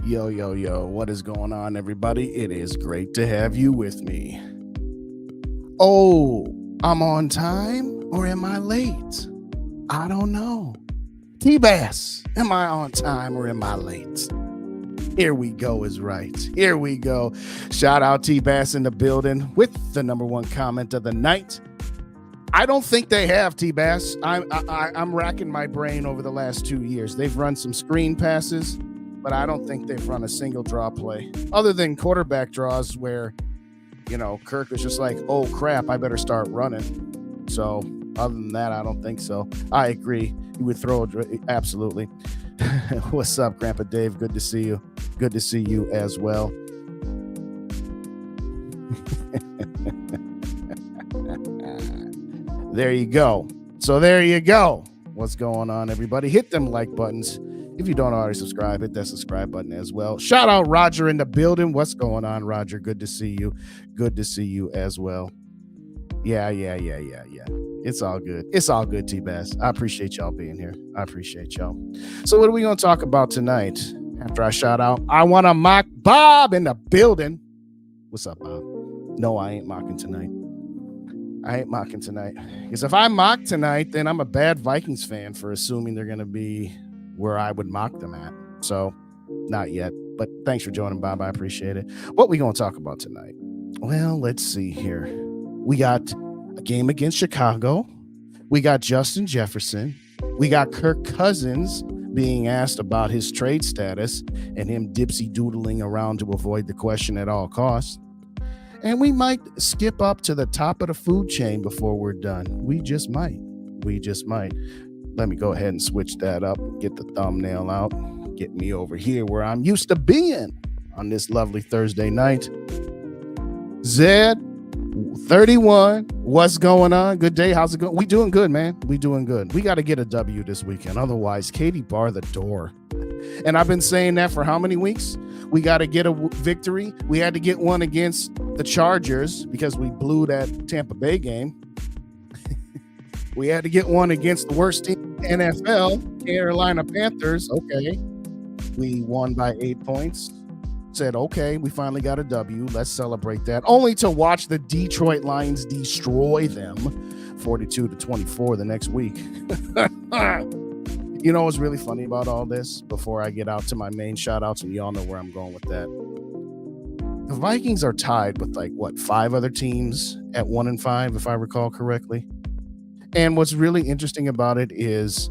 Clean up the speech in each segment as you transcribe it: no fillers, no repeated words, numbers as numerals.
Yo, yo, yo, what is going on, everybody? It is great to have you with me. Oh, I'm on time or am I late? I don't know. T-Bass, am I on time or am I late? Here we go is right. Here we go. Shout out T-Bass in the building with the number one comment of the night. I don't think they have, T-Bass. I'm racking my brain over the last 2 years. They've run some screen passes, but I don't think they've run a single draw play other than quarterback draws where, Kirk was just like, oh, crap, I better start running. So other than that, I don't think so. I agree. You would throw it. Absolutely. What's up, Grandpa Dave? Good to see you. Good to see you as well. There you go. So there you go. What's going on, everybody? Hit them like buttons. If you don't already subscribe, hit that subscribe button as well. Shout out Roger in the building. What's going on, Roger? Good to see you. Good to see you as well. Yeah. It's all good. It's all good, T-Bass. I appreciate y'all being here. I appreciate y'all. So what are we going to talk about tonight? After I shout out, I want to mock Bob in the building. What's up, Bob? No, I ain't mocking tonight. I ain't mocking tonight. Because if I mock tonight, then I'm a bad Vikings fan for assuming they're going to be where I would mock them at. So not yet. But thanks for joining, Bob. I appreciate it. What we going to talk about tonight? Well, let's see here. We got a game against Chicago. We got Justin Jefferson. We got Kirk Cousins being asked about his trade status and him dipsy doodling around to avoid the question at all costs. And we might skip up to the top of the food chain before we're done. We just might. Let me go ahead and switch that up, get the thumbnail out, get me over here where I'm used to being on this lovely Thursday night. Zed 31, what's going on? Good day. How's it going? We doing good, man. We doing good. We got to get a W this weekend. Otherwise, Katie bar the door. And I've been saying that for how many weeks? We got to get a victory. We had to get one against the Chargers because we blew that Tampa Bay game. We had to get one against the worst team in the NFL, Carolina Panthers. Okay. We won by 8 points. Said, okay, we finally got a W. Let's celebrate that. Only to watch the Detroit Lions destroy them 42-24 the next week. You know what's really funny about all this? Before I get out to my main shout outs, and y'all know where I'm going with that. The Vikings are tied with 5 other teams at 1-5, if I recall correctly. And what's really interesting about it is,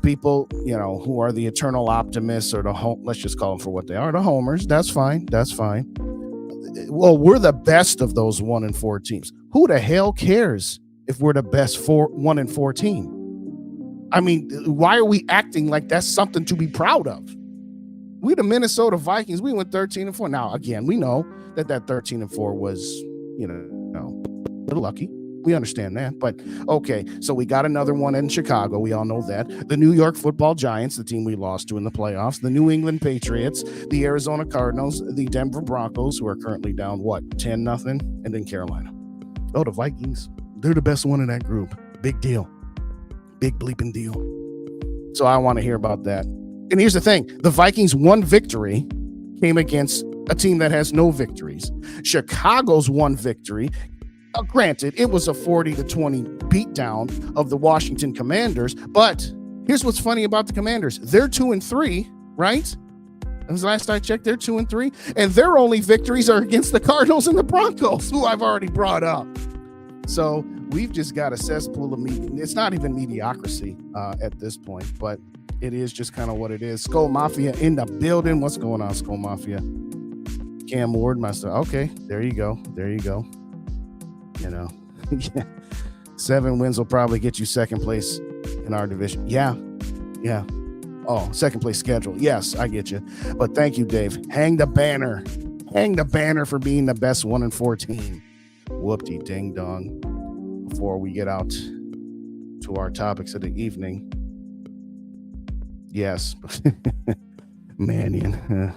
people, who are the eternal optimists or let's just call them for what they are, the homers. That's fine. Well, we're the best of those 1-4 teams. Who the hell cares if we're the best 1-4 team? I mean, why are we acting like that's something to be proud of? We the Minnesota Vikings, we went 13-4. Now, again, we know that 13-4 was, a little lucky. We understand that, but okay. So we got another one in Chicago. We all know that. The New York Football Giants, the team we lost to in the playoffs, the New England Patriots, the Arizona Cardinals, the Denver Broncos, who are currently down, 10-0, and then Carolina. Oh, the Vikings. They're the best one in that group. Big deal. Big bleeping deal. So I want to hear about that. And here's the thing. The Vikings' one victory came against a team that has no victories. Chicago's one victory, granted, it was a 40-20 beatdown of the Washington Commanders. But here's what's funny about the Commanders. They're 2-3, right? As last I checked, they're 2-3. And their only victories are against the Cardinals and the Broncos, who I've already brought up. So we've just got a cesspool of it's not even mediocrity at this point, but it is just kind of what it is. SKOL Mafia in the building. What's going on, SKOL Mafia? Cam Ward, myself. Okay, there you go. Yeah. 7 wins will probably get you second place in our division. Yeah. Oh, second place schedule. Yes, I get you. But thank you, Dave. Hang the banner for being the best 1-4 team. Whoop-de ding dong. Before we get out to our topics of the evening. Yes. Mannion.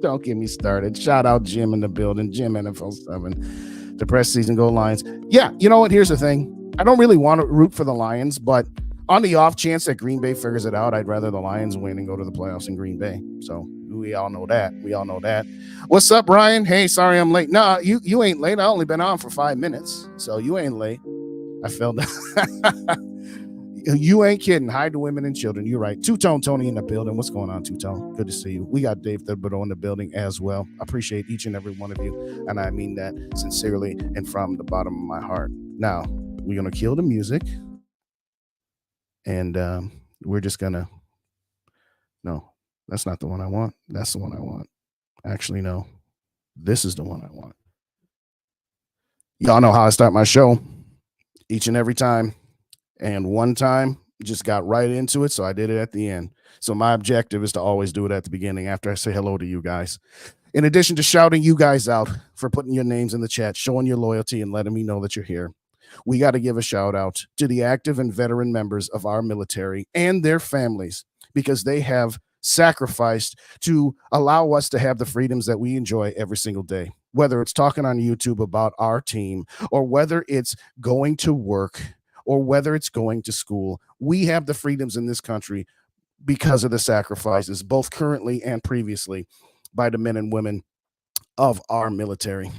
Don't get me started. Shout out Jim in the building. Jim NFL 7. Depressed season, go Lions. Yeah, you know what? Here's the thing. I don't really want to root for the Lions, but On the off chance that Green Bay figures it out, I'd rather the Lions win and go to the playoffs in Green Bay. So we all know that. What's up, Ryan? Hey, sorry I'm late. No, you ain't late. I only been on for 5 minutes, so you ain't late. I felt that. You ain't kidding. Hide the women and children. You're right. Two-Tone Tony in the building. What's going on, Two-Tone? Good to see you. We got Dave Thibodeau in the building as well. I appreciate each and every one of you, and I mean that sincerely and from the bottom of my heart. Now, we're going to kill the music, and we're just going to... No, that's not the one I want. That's the one I want. Actually, no. This is the one I want. Y'all know how I start my show each and every time. And one time, just got right into it, so I did it at the end. So my objective is to always do it at the beginning after I say hello to you guys. In addition to shouting you guys out for putting your names in the chat, showing your loyalty, and letting me know that you're here, we got to give a shout out to the active and veteran members of our military and their families, because they have sacrificed to allow us to have the freedoms that we enjoy every single day. Whether it's talking on YouTube about our team, or whether it's going to work, or whether it's going to school, we have the freedoms in this country because of the sacrifices, both currently and previously, by the men and women of our military.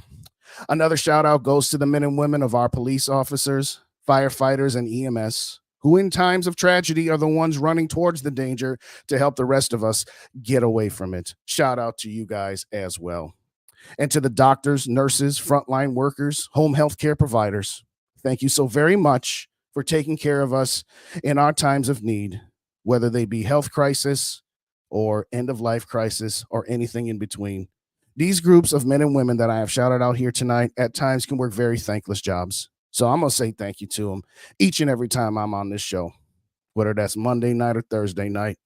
Another shout out goes to the men and women of our police officers, firefighters, and EMS, who in times of tragedy are the ones running towards the danger to help the rest of us get away from it. Shout out to you guys as well. And to the doctors, nurses, frontline workers, home health care providers, thank you so very much for taking care of us in our times of need, whether they be health crisis or end-of-life crisis or anything in between. These groups of men and women that I have shouted out here tonight at times can work very thankless jobs. So I'm going to say thank you to them each and every time I'm on this show, whether that's Monday night or Thursday night.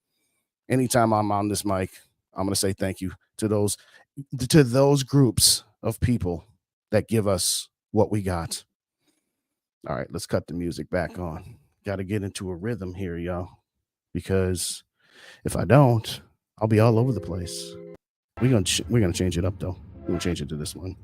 Anytime I'm on this mic, I'm going to say thank you to those groups of people that give us what we got. All right, let's cut the music back on. Got to get into a rhythm here, y'all, because if I don't, I'll be all over the place. We're gonna change it up though. We're gonna change it to this one.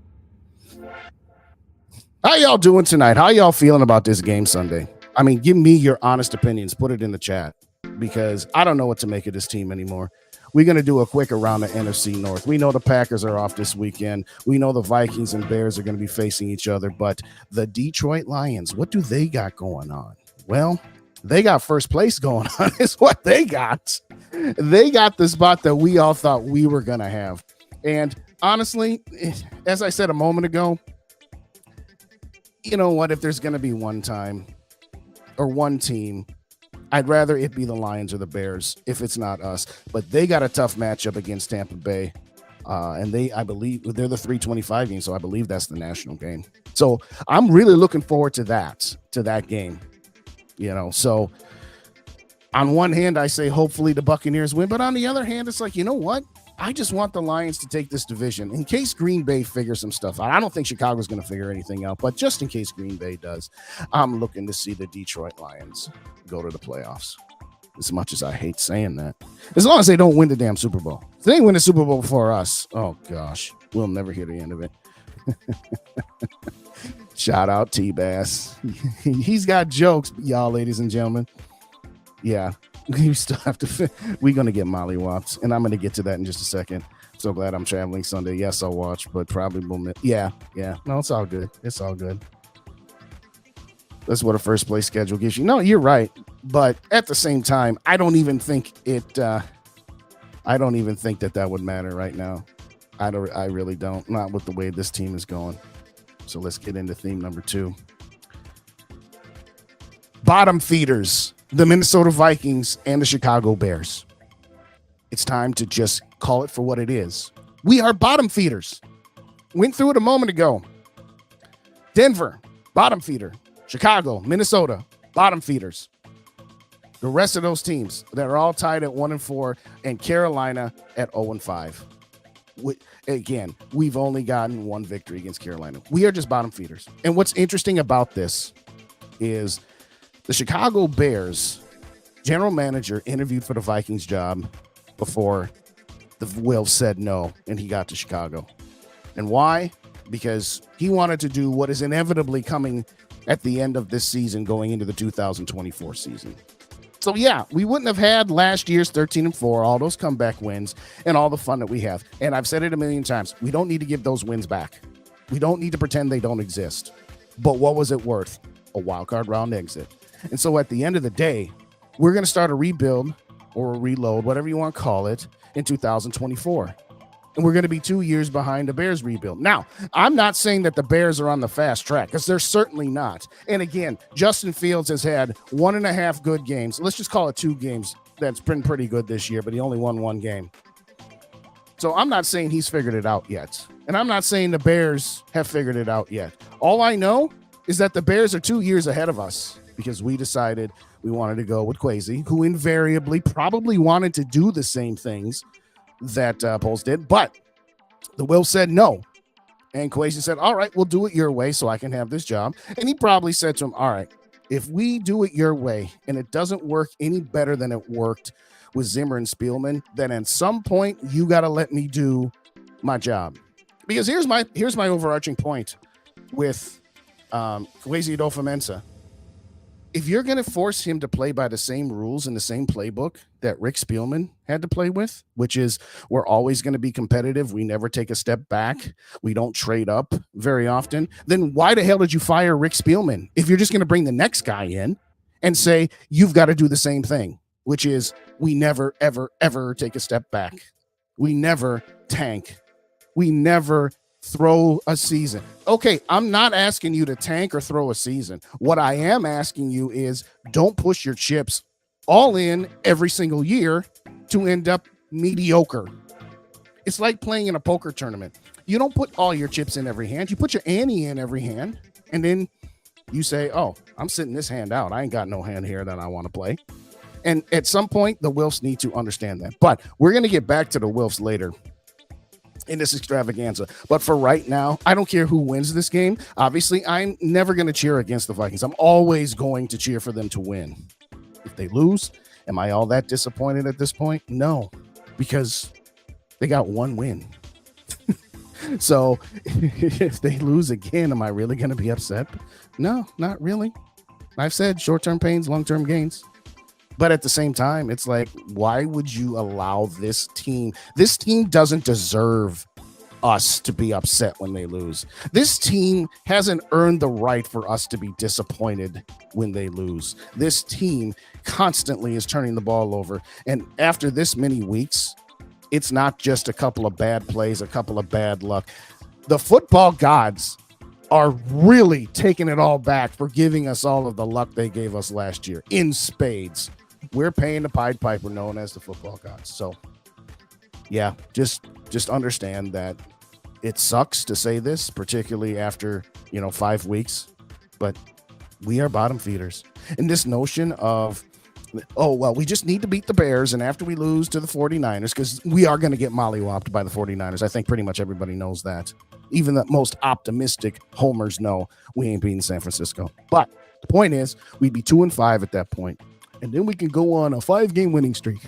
How y'all doing tonight? How y'all feeling about this game Sunday? I mean, give me your honest opinions. Put it in the chat, because I don't know what to make of this team anymore. We're going to do a quick around the NFC North. We know the Packers are off this weekend. We know the Vikings and Bears are going to be facing each other. But the Detroit Lions, what do they got going on? Well, they got first place going on is what they got. They got the spot that we all thought we were going to have. And honestly, as I said a moment ago, you know what? If there's going to be one time or one team, I'd rather it be the Lions or the Bears if it's not us. But they got a tough matchup against Tampa Bay. And I believe they're the 325 game, so I believe that's the national game. So I'm really looking forward to that game. You know, so on one hand, I say hopefully the Buccaneers win. But on the other hand, it's like, you know what? I just want the Lions to take this division in case Green Bay figures some stuff out. I don't think Chicago's going to figure anything out, but just in case Green Bay does, I'm looking to see the Detroit Lions go to the playoffs. As much as I hate saying that, as long as they don't win the damn Super Bowl. If they win the Super Bowl before us, oh gosh, we'll never hear the end of it. Shout out T-Bass. He's got jokes, y'all, ladies and gentlemen. Yeah. You still have to. We're gonna get mollywops, and I'm gonna get to that in just a second. So glad I'm traveling Sunday. Yes, I'll watch, but probably won't. Yeah. No, it's all good. It's all good. That's what a first place schedule gives you. No, you're right, but at the same time, I don't even think that would matter right now. I really don't. Not with the way this team is going. So let's get into theme number 2. Bottom feeders. The Minnesota Vikings and the Chicago Bears. It's time to just call it for what it is. We are bottom feeders. Went through it a moment ago. Denver, bottom feeder. Chicago, Minnesota, bottom feeders. The rest of those teams that are all tied at 1-4, and Carolina at 0-5. Again, we've only gotten one victory against Carolina. We are just bottom feeders. And what's interesting about this is the Chicago Bears general manager interviewed for the Vikings job before the Wolves said no, and he got to Chicago. And why? Because he wanted to do what is inevitably coming at the end of this season, going into the 2024 season. So yeah, we wouldn't have had last year's 13-4, all those comeback wins, and all the fun that we have. And I've said it a million times. We don't need to give those wins back. We don't need to pretend they don't exist. But what was it worth? A wild card round exit. And so at the end of the day, we're going to start a rebuild or a reload, whatever you want to call it, in 2024. And we're going to be 2 years behind the Bears rebuild. Now, I'm not saying that the Bears are on the fast track, because they're certainly not. And again, Justin Fields has had 1.5 good games. Let's just call it 2 games. That's been pretty good this year, but he only won 1 game. So I'm not saying he's figured it out yet. And I'm not saying the Bears have figured it out yet. All I know is that the Bears are 2 years ahead of us, because we decided we wanted to go with Kwesi, who invariably probably wanted to do the same things that Poles did, but the Will said no. And Kwesi said, all right, we'll do it your way so I can have this job. And he probably said to him, all right, if we do it your way and it doesn't work any better than it worked with Zimmer and Spielman, then at some point you got to let me do my job. Because here's my overarching point with Kwesi Adofo-Mensah. If you're going to force him to play by the same rules and the same playbook that Rick Spielman had to play with, which is we're always going to be competitive, we never take a step back, we don't trade up very often, then why the hell did you fire Rick Spielman if you're just going to bring the next guy in and say you've got to do the same thing, which is we never, ever, ever take a step back. We never tank. We never throw a season. Okay, I'm not asking you to tank or throw a season. What I am asking you is don't push your chips all in every single year to end up mediocre. It's like playing in a poker tournament. You don't put all your chips in every hand. You put your ante in every hand, and then you say, oh, I'm sitting this hand out. I ain't got no hand here that I want to play. And at some point, the Wilfs need to understand that. But we're going to get back to the Wilfs later in this extravaganza. But for right now, I don't care who wins this game. Obviously, I'm never going to cheer against the Vikings. I'm always going to cheer for them to win. If they lose, am I all that disappointed at this point? No, because they got 1 win. So if they lose again, am I really going to be upset? No, not really. I've said short-term pains, long-term gains. But at the same time, it's like, why would you allow this team? This team doesn't deserve us to be upset when they lose. This team hasn't earned the right for us to be disappointed when they lose. This team constantly is turning the ball over. And after this many weeks, it's not just a couple of bad plays, a couple of bad luck. The football gods are really taking it all back for giving us all of the luck they gave us last year in spades. We're paying the Pied Piper known as the football gods. So, yeah, just understand that it sucks to say this, particularly after, 5 weeks, but we are bottom feeders. And this notion of, oh, well, we just need to beat the Bears, and after we lose to the 49ers, because we are going to get mollywopped by the 49ers. I think pretty much everybody knows that. Even the most optimistic homers know we ain't beating San Francisco. But the point is, we'd be 2-5 at that point. And then we can go on a 5-game winning streak.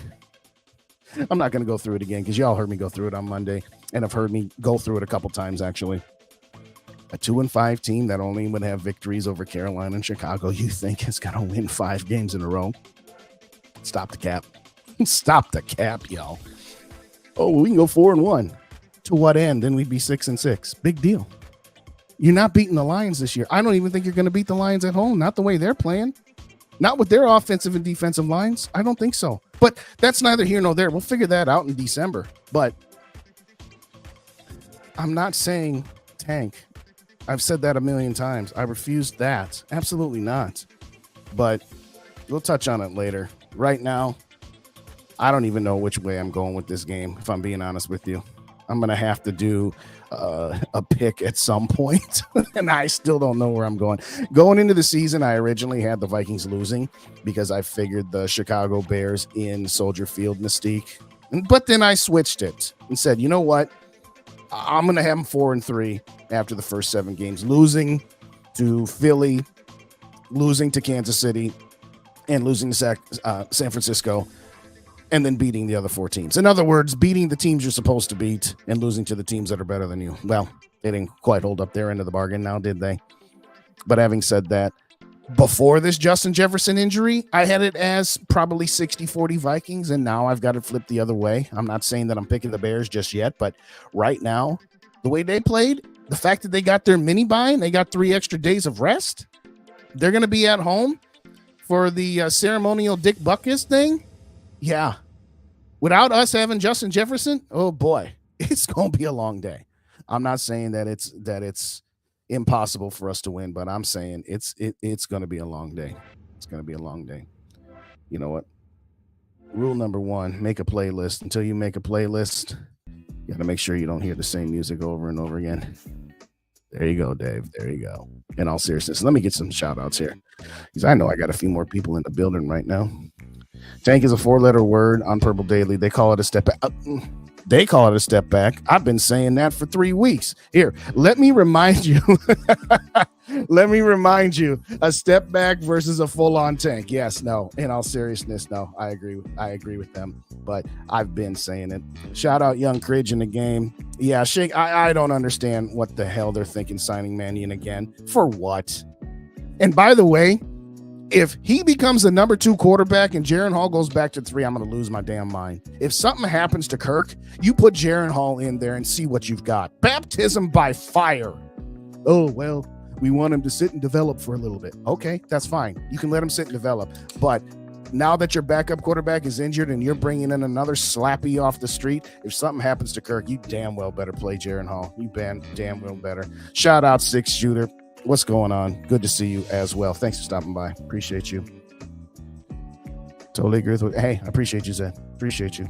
I'm not going to go through it again because y'all heard me go through it on Monday and have heard me go through it a couple times, actually. A 2-5 team that only would have victories over Carolina and Chicago, you think is going to win 5 games in a row? Stop the cap. Stop the cap, y'all. Oh, we can go 4-1. To what end? Then we'd be 6-6. Big deal. You're not beating the Lions this year. I don't even think you're going to beat the Lions at home. Not the way they're playing. Not with their offensive and defensive lines. I don't think so. But that's neither here nor there. We'll figure that out in December. But I'm not saying tank. I've said that a million times. I refuse that. Absolutely not. But we'll touch on it later. Right now, I don't even know which way I'm going with this game, if I'm being honest with you. I'm going to have to do a pick at some point, and I still don't know where I'm going. Going into the season, I originally had the Vikings losing because I figured the Chicago Bears in Soldier Field mystique. But then I switched it and said, you know what? I'm going to have them 4-3 after the first 7 games, losing to Philly, losing to Kansas City, and losing to San Francisco, and then beating the other 4 teams. In other words, beating the teams you're supposed to beat and losing to the teams that are better than you. Well, they didn't quite hold up their end of the bargain now, did they? But having said that, Before this Justin Jefferson injury, I had it as probably 60-40 Vikings, and now I've got it flipped the other way. I'm not saying that I'm picking the Bears just yet, but right now, the way they played, the fact that they got their mini bye and they got 3 extra days of rest, they're going to be at home for the ceremonial Dick Butkus thing. Yeah. Without us having Justin Jefferson, oh boy, it's going to be a long day. I'm not saying that it's impossible for us to win, but I'm saying it's going to be a long day. It's going to be a long day. You know what? Rule number 1, make a playlist. Until you make a playlist, you got to make sure you don't hear the same music over and over again. There you go, Dave. There you go. In all seriousness, let me get some shout outs here because I know I got a few more people in the building right now. Tank is a 4-letter word on Purple Daily. They call it a step back. They call it a step back. I've been saying that for 3 weeks. Here, let me remind you. Let me remind you. A step back versus a full-on tank. Yes, no. In all seriousness, no. I agree with them. But I've been saying it. Shout out Young Cridge in the game. Yeah, Shake. I don't understand what the hell they're thinking signing Mannion again. For what? And by the way, if he becomes the number 2 quarterback and Jaren Hall goes back to 3, I'm going to lose my damn mind. If something happens to Kirk, you put Jaren Hall in there and see what you've got. Baptism by fire. Oh, well, we want him to sit and develop for a little bit. Okay, that's fine. You can let him sit and develop. But now that your backup quarterback is injured and you're bringing in another slappy off the street, if something happens to Kirk, you damn well better play Jaren Hall. You damn well better. Shout out 6 Shooter. What's going on? Good to see you as well. Thanks for stopping by. Appreciate you. Totally agree with. Hey, I appreciate you, Zed. Appreciate you.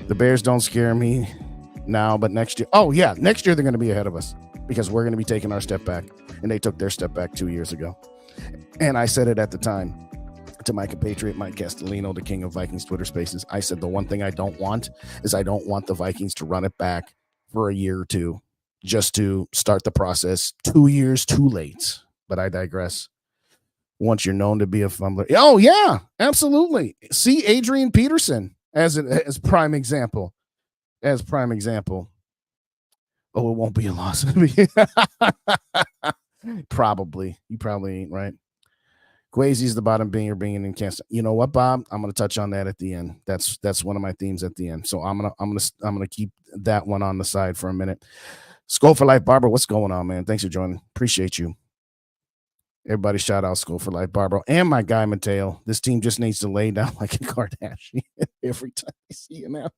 The Bears don't scare me now, but next year. Oh, yeah. Next year, they're going to be ahead of us because we're going to be taking our step back. And they took their step back 2 years ago. And I said it at the time to my compatriot, Mike Castellino, the king of Vikings Twitter Spaces. I said the one thing I don't want is I don't want the Vikings to run it back for a year or two, just to start the process 2 years too late. But I digress. Once you're known to be a fumbler. Oh, yeah, absolutely. See Adrian Peterson as prime example. As prime example. Oh, it won't be a loss. Probably. You probably ain't, right? Quasi's the bottom binger being in Kansas. You know what, Bob? I'm going to touch on that at the end. That's one of my themes at the end. So I'm gonna keep that one on the side for a minute. SKOL for Life Barbara, what's going on, man? Thanks for joining. Appreciate you. Everybody shout out SKOL for Life Barbara and my guy Mateo. This team just needs to lay down like a Kardashian every time I see him out.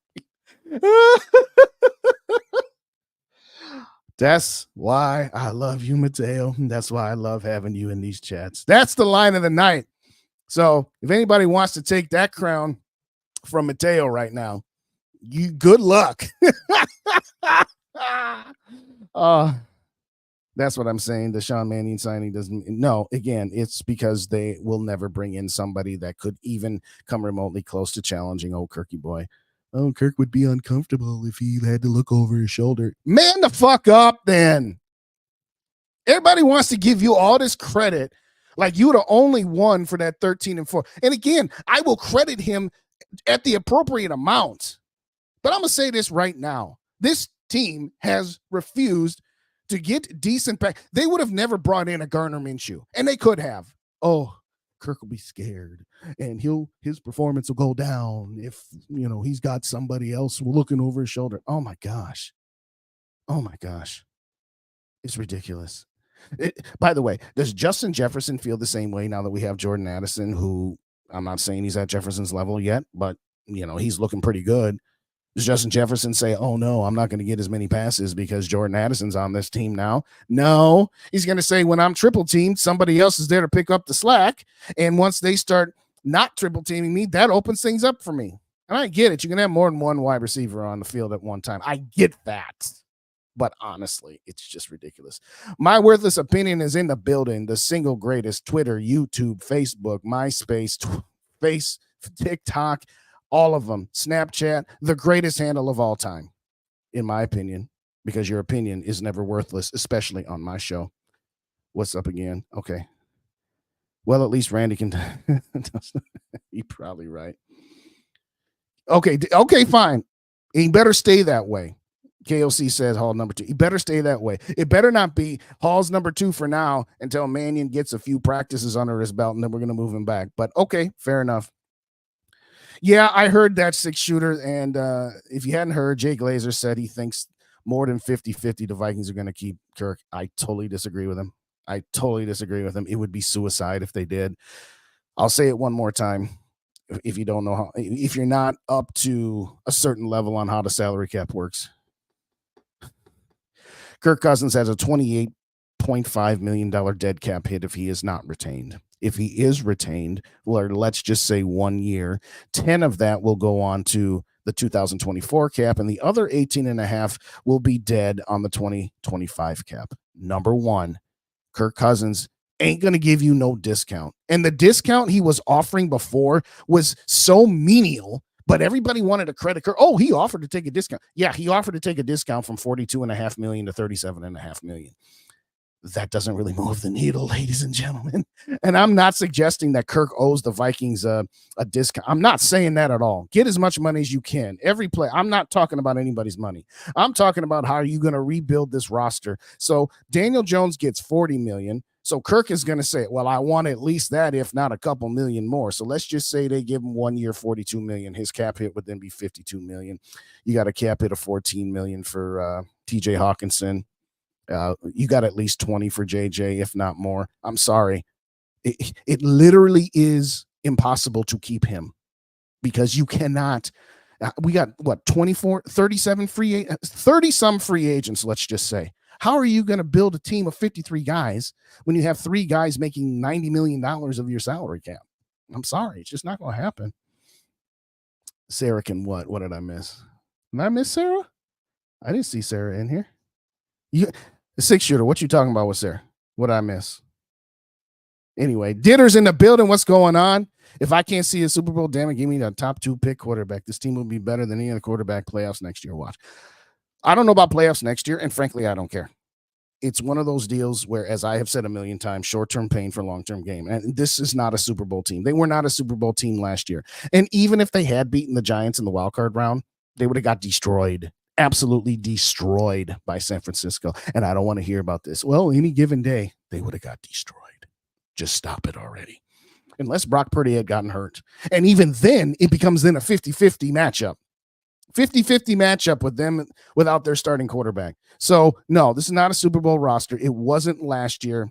That's why I love you, Mateo. That's why I love having you in these chats. That's the line of the night. So if anybody wants to take that crown from Mateo right now, you good luck. That's what I'm saying. The Sean Mannion signing doesn't. No, again, it's because they will never bring in somebody that could even come remotely close to challenging old Kirky boy. Oh, Kirk would be uncomfortable if he had to look over his shoulder. Man the fuck up, then. Everybody wants to give you all this credit like you were the only one for that 13-4. And again, I will credit him at the appropriate amount. But I'm going to say this right now. This team has refused to get decent back. They would have never brought in a Gardner Minshew, and they could have. Oh, Kirk will be scared, and his performance will go down if he's got somebody else looking over his shoulder. Oh my gosh, it's ridiculous. By the way, does Justin Jefferson feel the same way now that we have Jordan Addison, who I'm not saying he's at Jefferson's level yet, but he's looking pretty good. Does Justin Jefferson say, oh, no, I'm not going to get as many passes because Jordan Addison's on this team now? No, he's going to say when I'm triple teamed, somebody else is there to pick up the slack. And once they start not triple teaming me, that opens things up for me. And I get it. You can have more than one wide receiver on the field at one time. I get that. But honestly, it's just ridiculous. My worthless opinion is in the building. The single greatest Twitter, YouTube, Facebook, MySpace, TikTok, all of them, Snapchat, the greatest handle of all time, in my opinion, because your opinion is never worthless, especially on my show. What's up again? Okay. Well, at least Randy can. You're probably right. Okay, fine. He better stay that way. KOC says Hall number 2. He better stay that way. It better not be Hall's number 2 for now until Mannion gets a few practices under his belt, and then we're going to move him back. But okay, fair enough. Yeah, I heard that 6-shooter. And if you hadn't heard, Jay Glazer said he thinks more than 50-50 the Vikings are going to keep Kirk. I totally disagree with him. It would be suicide if they did. I'll say it one more time. If you don't know how, if you're not up to a certain level on how the salary cap works, Kirk Cousins has a $28.5 million dead cap hit if he is not retained. If he is retained, or let's just say 1 year, 10 of that will go on to the 2024 cap, and the other 18.5 will be dead on the 2025 cap. Number one, Kirk Cousins ain't going to give you no discount. And the discount he was offering before was so menial, but everybody wanted to credit Kirk. Oh, he offered to take a discount. Yeah, he offered to take a discount from $42.5 million to $37.5 million. That doesn't really move the needle, ladies and gentlemen. And I'm not suggesting that Kirk owes the Vikings a discount. I'm not saying that at all. Get as much money as you can. Every play. I'm not talking about anybody's money. I'm talking about how are you going to rebuild this roster. So Daniel Jones gets $40 million. So Kirk is going to say, well, I want at least that, if not a couple million more. So let's just say they give him 1 year, $42 million. His cap hit would then be $52 million. You got a cap hit of $14 million for TJ Hawkinson. You got at least 20 for JJ, if not more. I'm sorry. It literally is impossible to keep him because you cannot. We got what, 24, 37 30 some free agents, let's just say. How are you going to build a team of 53 guys when you have 3 guys making $90 million of your salary cap? I'm sorry. It's just not going to happen. Sarah can what? What did I miss? Did I miss Sarah? I didn't see Sarah in here. The 6-shooter, what you talking about with Sarah? What did I miss? Anyway, Ditter's in the building. What's going on? If I can't see a Super Bowl, damn it, give me the top 2 pick quarterback. This team will be better than any other quarterback playoffs next year. Watch. I don't know about playoffs next year, and frankly, I don't care. It's one of those deals where, as I have said a million times, short-term pain for long-term gain. And this is not a Super Bowl team. They were not a Super Bowl team last year. And even if they had beaten the Giants in the wild card round, they would have got destroyed. Absolutely destroyed by San Francisco. And I don't want to hear about this. Well, any given day, they would have got destroyed. Just stop it already. Unless Brock Purdy had gotten hurt. And even then, it becomes then a 50-50 matchup. 50-50 matchup with them without their starting quarterback. So, no, this is not a Super Bowl roster. It wasn't last year,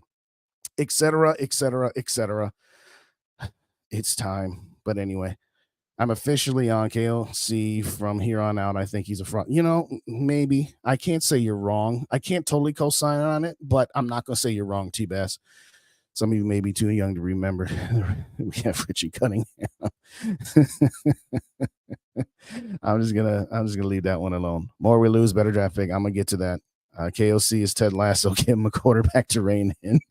et cetera, et cetera, et cetera. It's time. But anyway, I'm officially on KLC from here on out. I think he's a front. Maybe. I can't say you're wrong. I can't totally co-sign on it, but I'm not going to say you're wrong, T-Bass. Some of you may be too young to remember. We have Richie Cunningham. I'm just gonna leave that one alone. More we lose, better draft pick. I'm gonna get to that. KOC is Ted Lasso. Give him a quarterback to rein in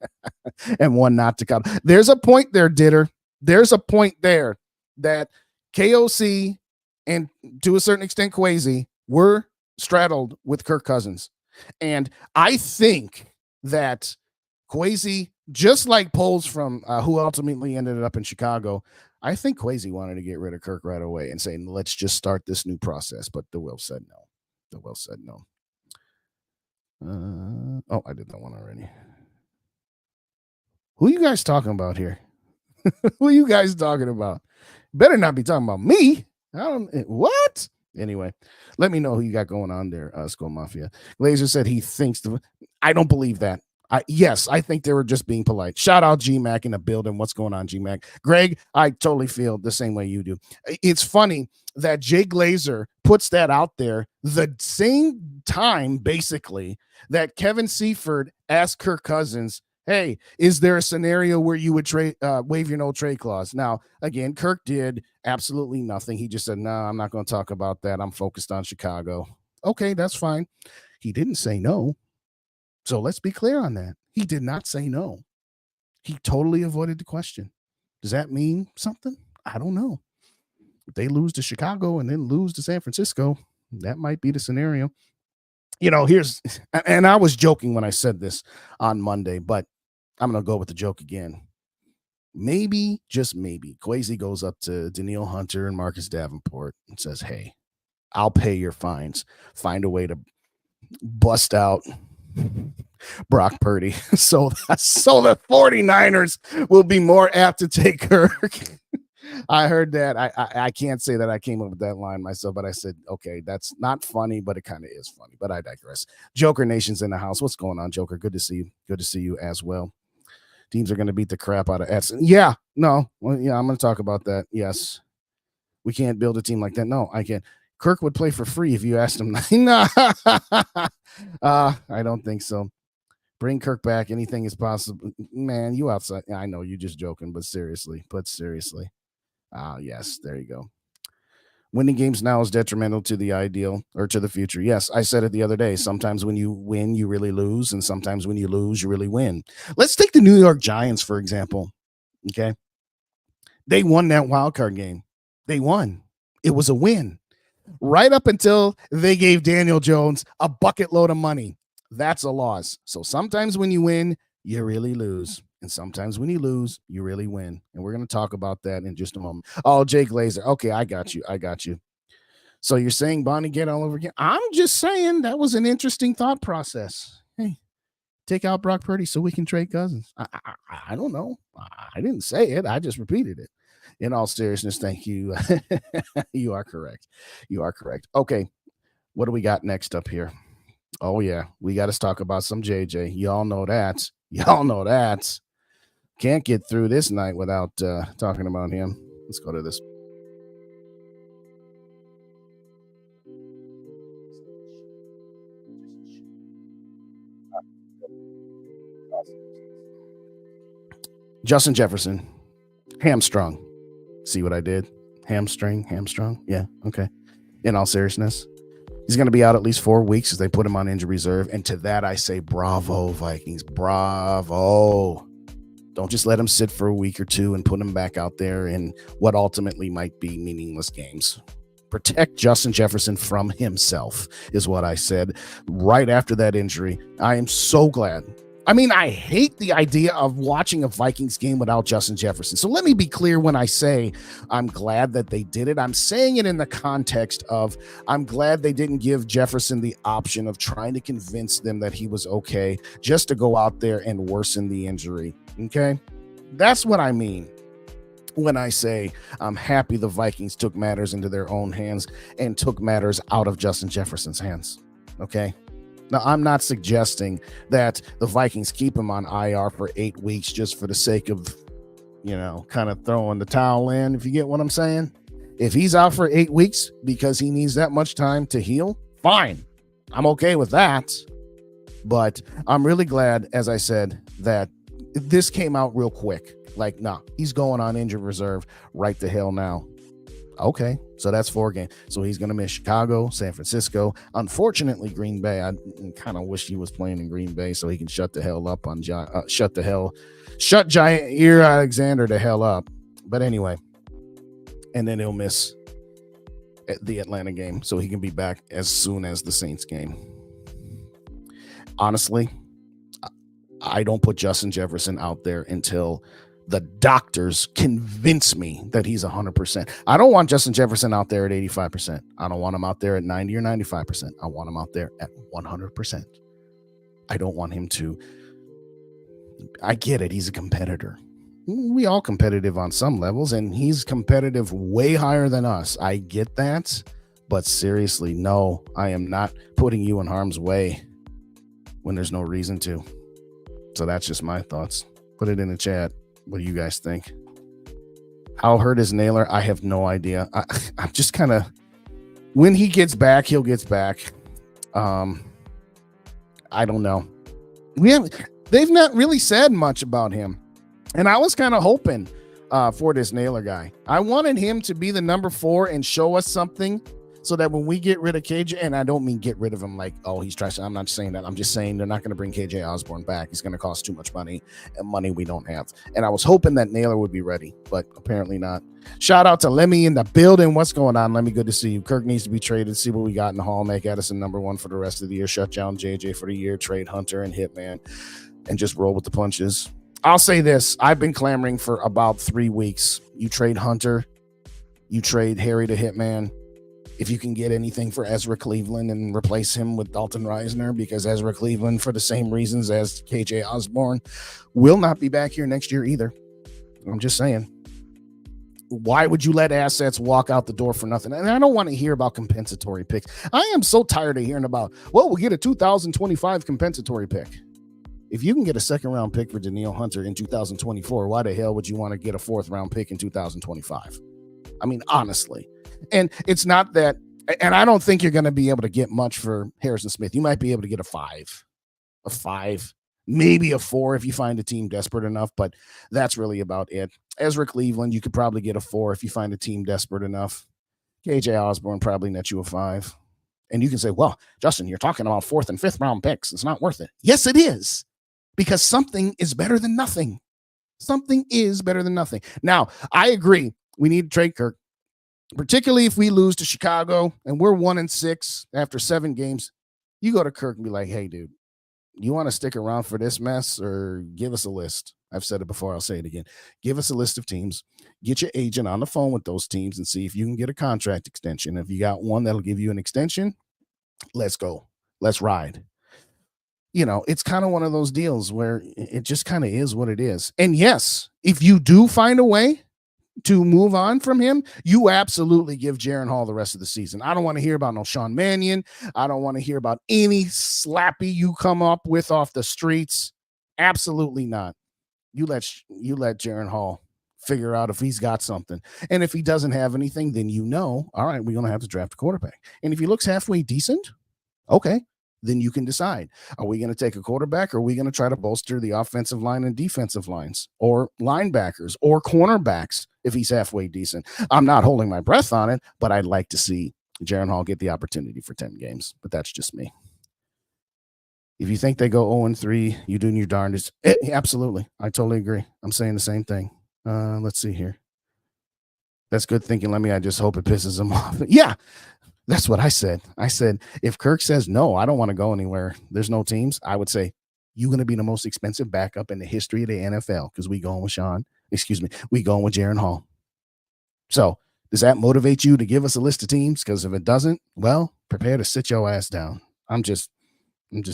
and one not to cut. There's a point there, Ditter. There's a point there that KOC and to a certain extent Kwesi were straddled with Kirk Cousins. And I think that Kwesi, just like Poles from who ultimately ended up in Chicago, I think Kwesi wanted to get rid of Kirk right away and say, let's just start this new process. But the Will said no. I did that one already. Who are you guys talking about here? Who are you guys talking about? Better not be talking about me. What? Anyway, let me know who you got going on there, SKOL Mafia. Glazer said he thinks I don't believe that. Yes, I think they were just being polite. Shout out G-Mac in the building. What's going on, G-Mac? Greg, I totally feel the same way you do. It's funny that Jay Glazer puts that out there the same time, basically, that Kevin Seifert asked Kirk Cousins, hey, is there a scenario where you would waive your no trade clause? Now, again, Kirk did absolutely nothing. He just said, no, I'm not going to talk about that. I'm focused on Chicago. Okay, that's fine. He didn't say no. So let's be clear on that. He did not say no. He totally avoided the question. Does that mean something? I don't know. If they lose to Chicago and then lose to San Francisco, that might be the scenario. And I was joking when I said this on Monday, but I'm going to go with the joke again. Maybe, just maybe, Kwesi goes up to Daniil Hunter and Marcus Davenport and says, hey, I'll pay your fines. Find a way to bust out Brock Purdy. So the 49ers will be more apt to take Kirk. I heard that. I can't say that I came up with that line myself, but I said, okay, that's not funny, but it kind of is funny. But I digress. Joker Nation's in the house. What's going on, Joker? Good to see you. Good to see you as well. Teams are going to beat the crap out of Edson. Yeah, no. Well, yeah, I'm going to talk about that. Yes. We can't build a team like that. No, I can't. Kirk would play for free if you asked him. No, I don't think so. Bring Kirk back. Anything is possible. Man, you outside. I know you're just joking, but seriously. Yes, there you go. Winning games now is detrimental to the ideal or to the future. Yes, I said it the other day. Sometimes when you win, you really lose. And sometimes when you lose, you really win. Let's take the New York Giants, for example. Okay. They won that wild card game. They won. It was a win. Right up until they gave Daniel Jones a bucket load of money. That's a loss. So sometimes when you win, you really lose. And sometimes when you lose, you really win. And we're going to talk about that in just a moment. Oh, Jay Glazer. Okay, I got you. So you're saying Bonnie get all over again? I'm just saying that was an interesting thought process. Hey, take out Brock Purdy so we can trade Cousins. I don't know. I didn't say it. I just repeated it. In all seriousness, thank you. You are correct. Okay, what do we got next up here? Oh, yeah, we got to talk about some JJ. Y'all know that. Can't get through this night without talking about him. Let's go to this. Justin Jefferson, hamstrung. See what I did? Hamstring. Yeah, okay. In all seriousness, he's going to be out at least 4 weeks as they put him on injury reserve. And to that, I say, bravo, Vikings. Bravo. Don't just let him sit for a week or two and put him back out there in what ultimately might be meaningless games. Protect Justin Jefferson from himself is what I said right after that injury. I am so glad. I mean, I hate the idea of watching a Vikings game without Justin Jefferson. So let me be clear when I say I'm glad that they did it. I'm saying it in the context of I'm glad they didn't give Jefferson the option of trying to convince them that he was okay just to go out there and worsen the injury. Okay? That's what I mean when I say I'm happy the Vikings took matters into their own hands and took matters out of Justin Jefferson's hands. Okay? Now, I'm not suggesting that the Vikings keep him on IR for 8 weeks just for the sake of, kind of throwing the towel in, if you get what I'm saying. If he's out for 8 weeks because he needs that much time to heal, fine. I'm okay with that. But I'm really glad, as I said, that this came out real quick. Like, nah, he's going on injured reserve right the hell now. Okay, so that's 4 games. So he's going to miss Chicago, San Francisco. Unfortunately, Green Bay. I kind of wish he was playing in Green Bay so he can shut Giant Ear Alexander the hell up. But anyway, and then he'll miss the Atlanta game so he can be back as soon as the Saints game. Honestly, I don't put Justin Jefferson out there until the doctors convince me that he's 100%. I don't want Justin Jefferson out there at 85%. I don't want him out there at 90 or 95%. I want him out there at 100%. I don't want him to. I get it. He's a competitor. We all competitive on some levels, and he's competitive way higher than us. I get that. But seriously, no, I am not putting you in harm's way when there's no reason to. So that's just my thoughts. Put it in the chat. What do you guys think? How hurt is Naylor? I have no idea. I'm just kind of, when he gets back, he'll get back. I don't know. They've not really said much about him. And I was kind of hoping for this Naylor guy. I wanted him to be the number 4 and show us something so that when we get rid of KJ, and I don't mean get rid of him like, oh, he's trash. I'm not saying that. I'm just saying they're not going to bring KJ Osborne back. He's going to cost too much money, and money we don't have. And I was hoping that Naylor would be ready, but apparently not. Shout out to Lemmy in the building. What's going on, Lemmy? Good to see you. Kirk needs to be traded. See what we got in the hall. Make Addison number 1 for the rest of the year. Shut down JJ for the year. Trade Hunter and Hitman and just roll with the punches. I'll say this. I've been clamoring for about 3 weeks. You trade Hunter. You trade Harry to Hitman. If you can get anything for Ezra Cleveland and replace him with Dalton Reisner, because Ezra Cleveland, for the same reasons as KJ Osborne, will not be back here next year either. I'm just saying. Why would you let assets walk out the door for nothing? And I don't want to hear about compensatory picks. I am so tired of hearing about, well, we'll get a 2025 compensatory pick. If you can get a second round pick for Danielle Hunter in 2024, why the hell would you want to get a fourth round pick in 2025? I mean, honestly. And it's not that, and I don't think you're going to be able to get much for Harrison Smith. You might be able to get a five, maybe a 4 if you find a team desperate enough, but that's really about it. Ezra Cleveland, you could probably get a 4 if you find a team desperate enough. KJ Osborne probably net you a 5. And you can say, well, Justin, you're talking about 4th and 5th round picks. It's not worth it. Yes, it is, because something is better than nothing. Something is better than nothing. Now, I agree. We need to trade Kirk, particularly if we lose to Chicago and we're 1-6 after 7 games. You go to Kirk and be like, hey, dude, you want to stick around for this mess, or give us a list? I've said it before. I'll say it again. Give us a list of teams. Get your agent on the phone with those teams and see if you can get a contract extension. If you got one that'll give you an extension, let's go. Let's ride. You know, it's kind of one of those deals where it just kind of is what it is. And yes, if you do find a way to move on from him, you absolutely give Jaren Hall the rest of the season. I don't want to hear about no Sean Mannion. I don't want to hear about any slappy you come up with off the streets. Absolutely not. You let Jaren Hall figure out if he's got something. And if he doesn't have anything, then all right, we're going to have to draft a quarterback. And if he looks halfway decent, okay, then you can decide. Are we going to take a quarterback, or are we going to try to bolster the offensive line and defensive lines, or linebackers, or cornerbacks if he's halfway decent? I'm not holding my breath on it, but I'd like to see Jaren Hall get the opportunity for 10 games. But that's just me. If you think they go 0-3, you're doing your darndest. Absolutely. I totally agree. I'm saying the same thing. Let's see here. That's good thinking. I just hope it pisses him off. Yeah. That's what I said. I said, if Kirk says, no, I don't want to go anywhere, there's no teams, I would say, you're going to be the most expensive backup in the history of the NFL, because we going with we going with Jaren Hall. So does that motivate you to give us a list of teams? Because if it doesn't, well, prepare to sit your ass down. I'm just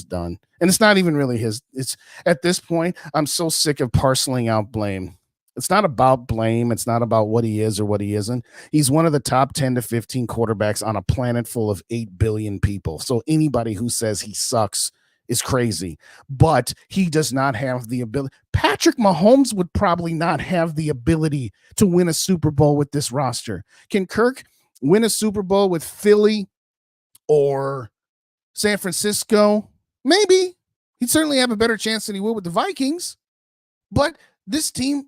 done. And it's not even really it's at this point, I'm so sick of parceling out blame. It's not about blame. It's not about what he is or what he isn't. He's one of the top 10 to 15 quarterbacks on a planet full of 8 billion people. So anybody who says he sucks is crazy, but he does not have the ability. Patrick Mahomes would probably not have the ability to win a Super Bowl with this roster. Can Kirk win a Super Bowl with Philly or San Francisco? Maybe. He'd certainly have a better chance than he would with the Vikings, but this team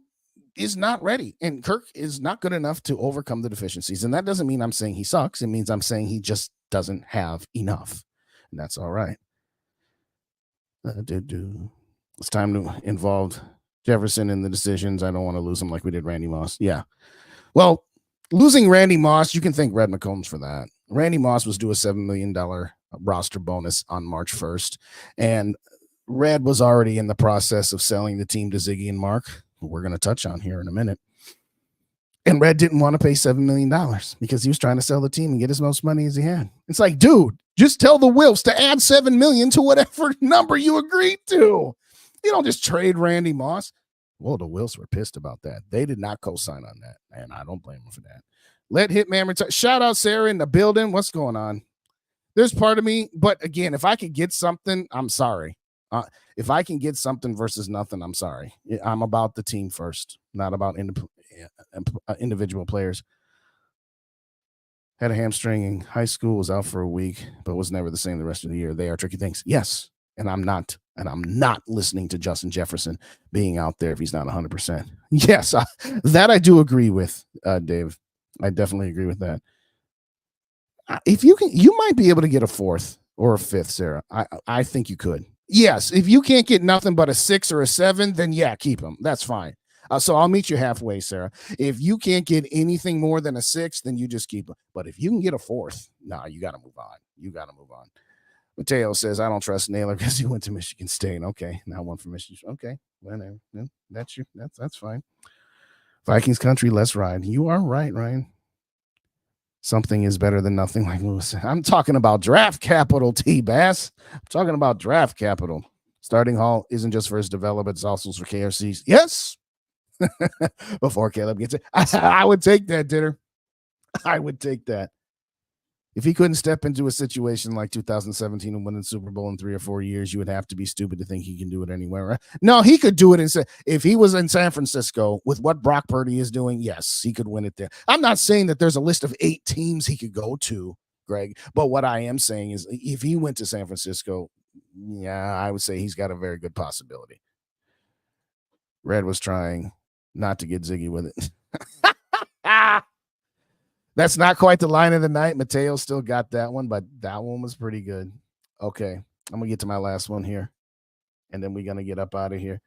is not ready, and Kirk is not good enough to overcome the deficiencies. And that doesn't mean I'm saying he sucks. It means I'm saying he just doesn't have enough, and that's all right. It's time to involve Jefferson in the decisions. I don't want to lose him like we did Randy Moss. Yeah. Well, losing Randy Moss, you can thank Red McCombs for that. Randy Moss was due a $7 million roster bonus on March 1st, and Red was already in the process of selling the team to Ziggy and Mark, who we're going to touch on here in a minute. And Red didn't want to pay $7 million because he was trying to sell the team and get as much money as he had. It's like, dude, just tell the Wilfs to add $7 million to whatever number you agreed to. You don't just trade Randy Moss. Well, the Wilfs were pissed about that. They did not co-sign on that, and I don't blame them for that. Let Hitman retire. Shout out Sarah in the building. What's going on? There's part of me, but again, if I could get something, I'm sorry. If I can get something versus nothing, I'm sorry. I'm about the team first, not about individual players. Had a hamstring in high school, was out for a week, but was never the same the rest of the year. They are tricky things. Yes, and I'm not listening to Justin Jefferson being out there if he's not 100%. Yes, that I do agree with, Dave. I definitely agree with that. If you can, you might be able to get a 4th or a 5th, Sarah. I think you could. Yes, if you can't get nothing but a 6 or a 7, then yeah, keep him. That's fine. So I'll meet you halfway, Sarah. If you can't get anything more than a 6, then you just keep him. But if you can get a 4th, you got to move on. You got to move on. Mateo says, I don't trust Naylor because he went to Michigan State. Okay, now one for Michigan. Okay, whatever. That's fine. Vikings country, let's ride. You are right, Ryan. Something is better than nothing, like Lewis said. I'm talking about draft capital, T-Bass. I'm talking about draft capital. Starting Hall isn't just for his development, it's also for KRCs. Yes. Before Caleb gets it. I would take that, Dinner. I would take that. If he couldn't step into a situation like 2017 and win the Super Bowl in 3 or 4 years, you would have to be stupid to think he can do it anywhere, right? No, he could do it if he was in San Francisco with what Brock Purdy is doing, yes, he could win it there. I'm not saying that there's a list of 8 teams he could go to, Greg, but what I am saying is if he went to San Francisco, yeah, I would say he's got a very good possibility. Red was trying not to get Ziggy with it. That's not quite the line of the night. Mateo still got that one, but that one was pretty good. Okay, I'm going to get to my last one here, and then we're going to get up out of here.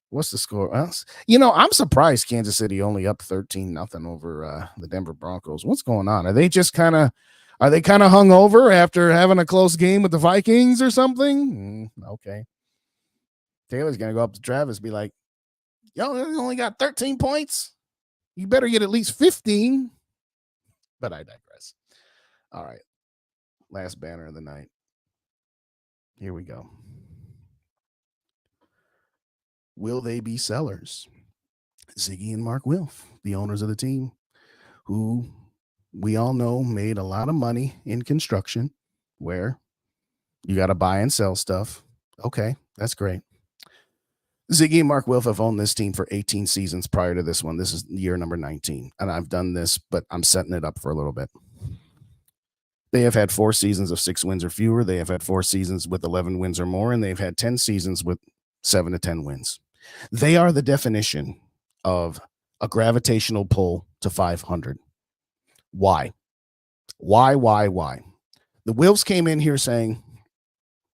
What's the score? I'm surprised Kansas City only up 13-0 over the Denver Broncos. What's going on? Are they kind of hung over after having a close game with the Vikings or something? Okay. Taylor's going to go up to Travis and be like, yo, they only got 13 points. You better get at least 15. But I digress. All right. Last banner of the night. Here we go. Will they be sellers? Ziggy and Mark Wilf, the owners of the team, who we all know made a lot of money in construction, where you got to buy and sell stuff. Okay, that's great. Ziggy and Mark Wilf have owned this team for 18 seasons prior to this one. This is year number 19. And I've done this, but I'm setting it up for a little bit. They have had 4 seasons of 6 wins or fewer. They have had 4 seasons with 11 wins or more, and they've had 10 seasons with 7 to 10 wins. They are the definition of a gravitational pull to 500. Why? Why? The Wilfs came in here saying,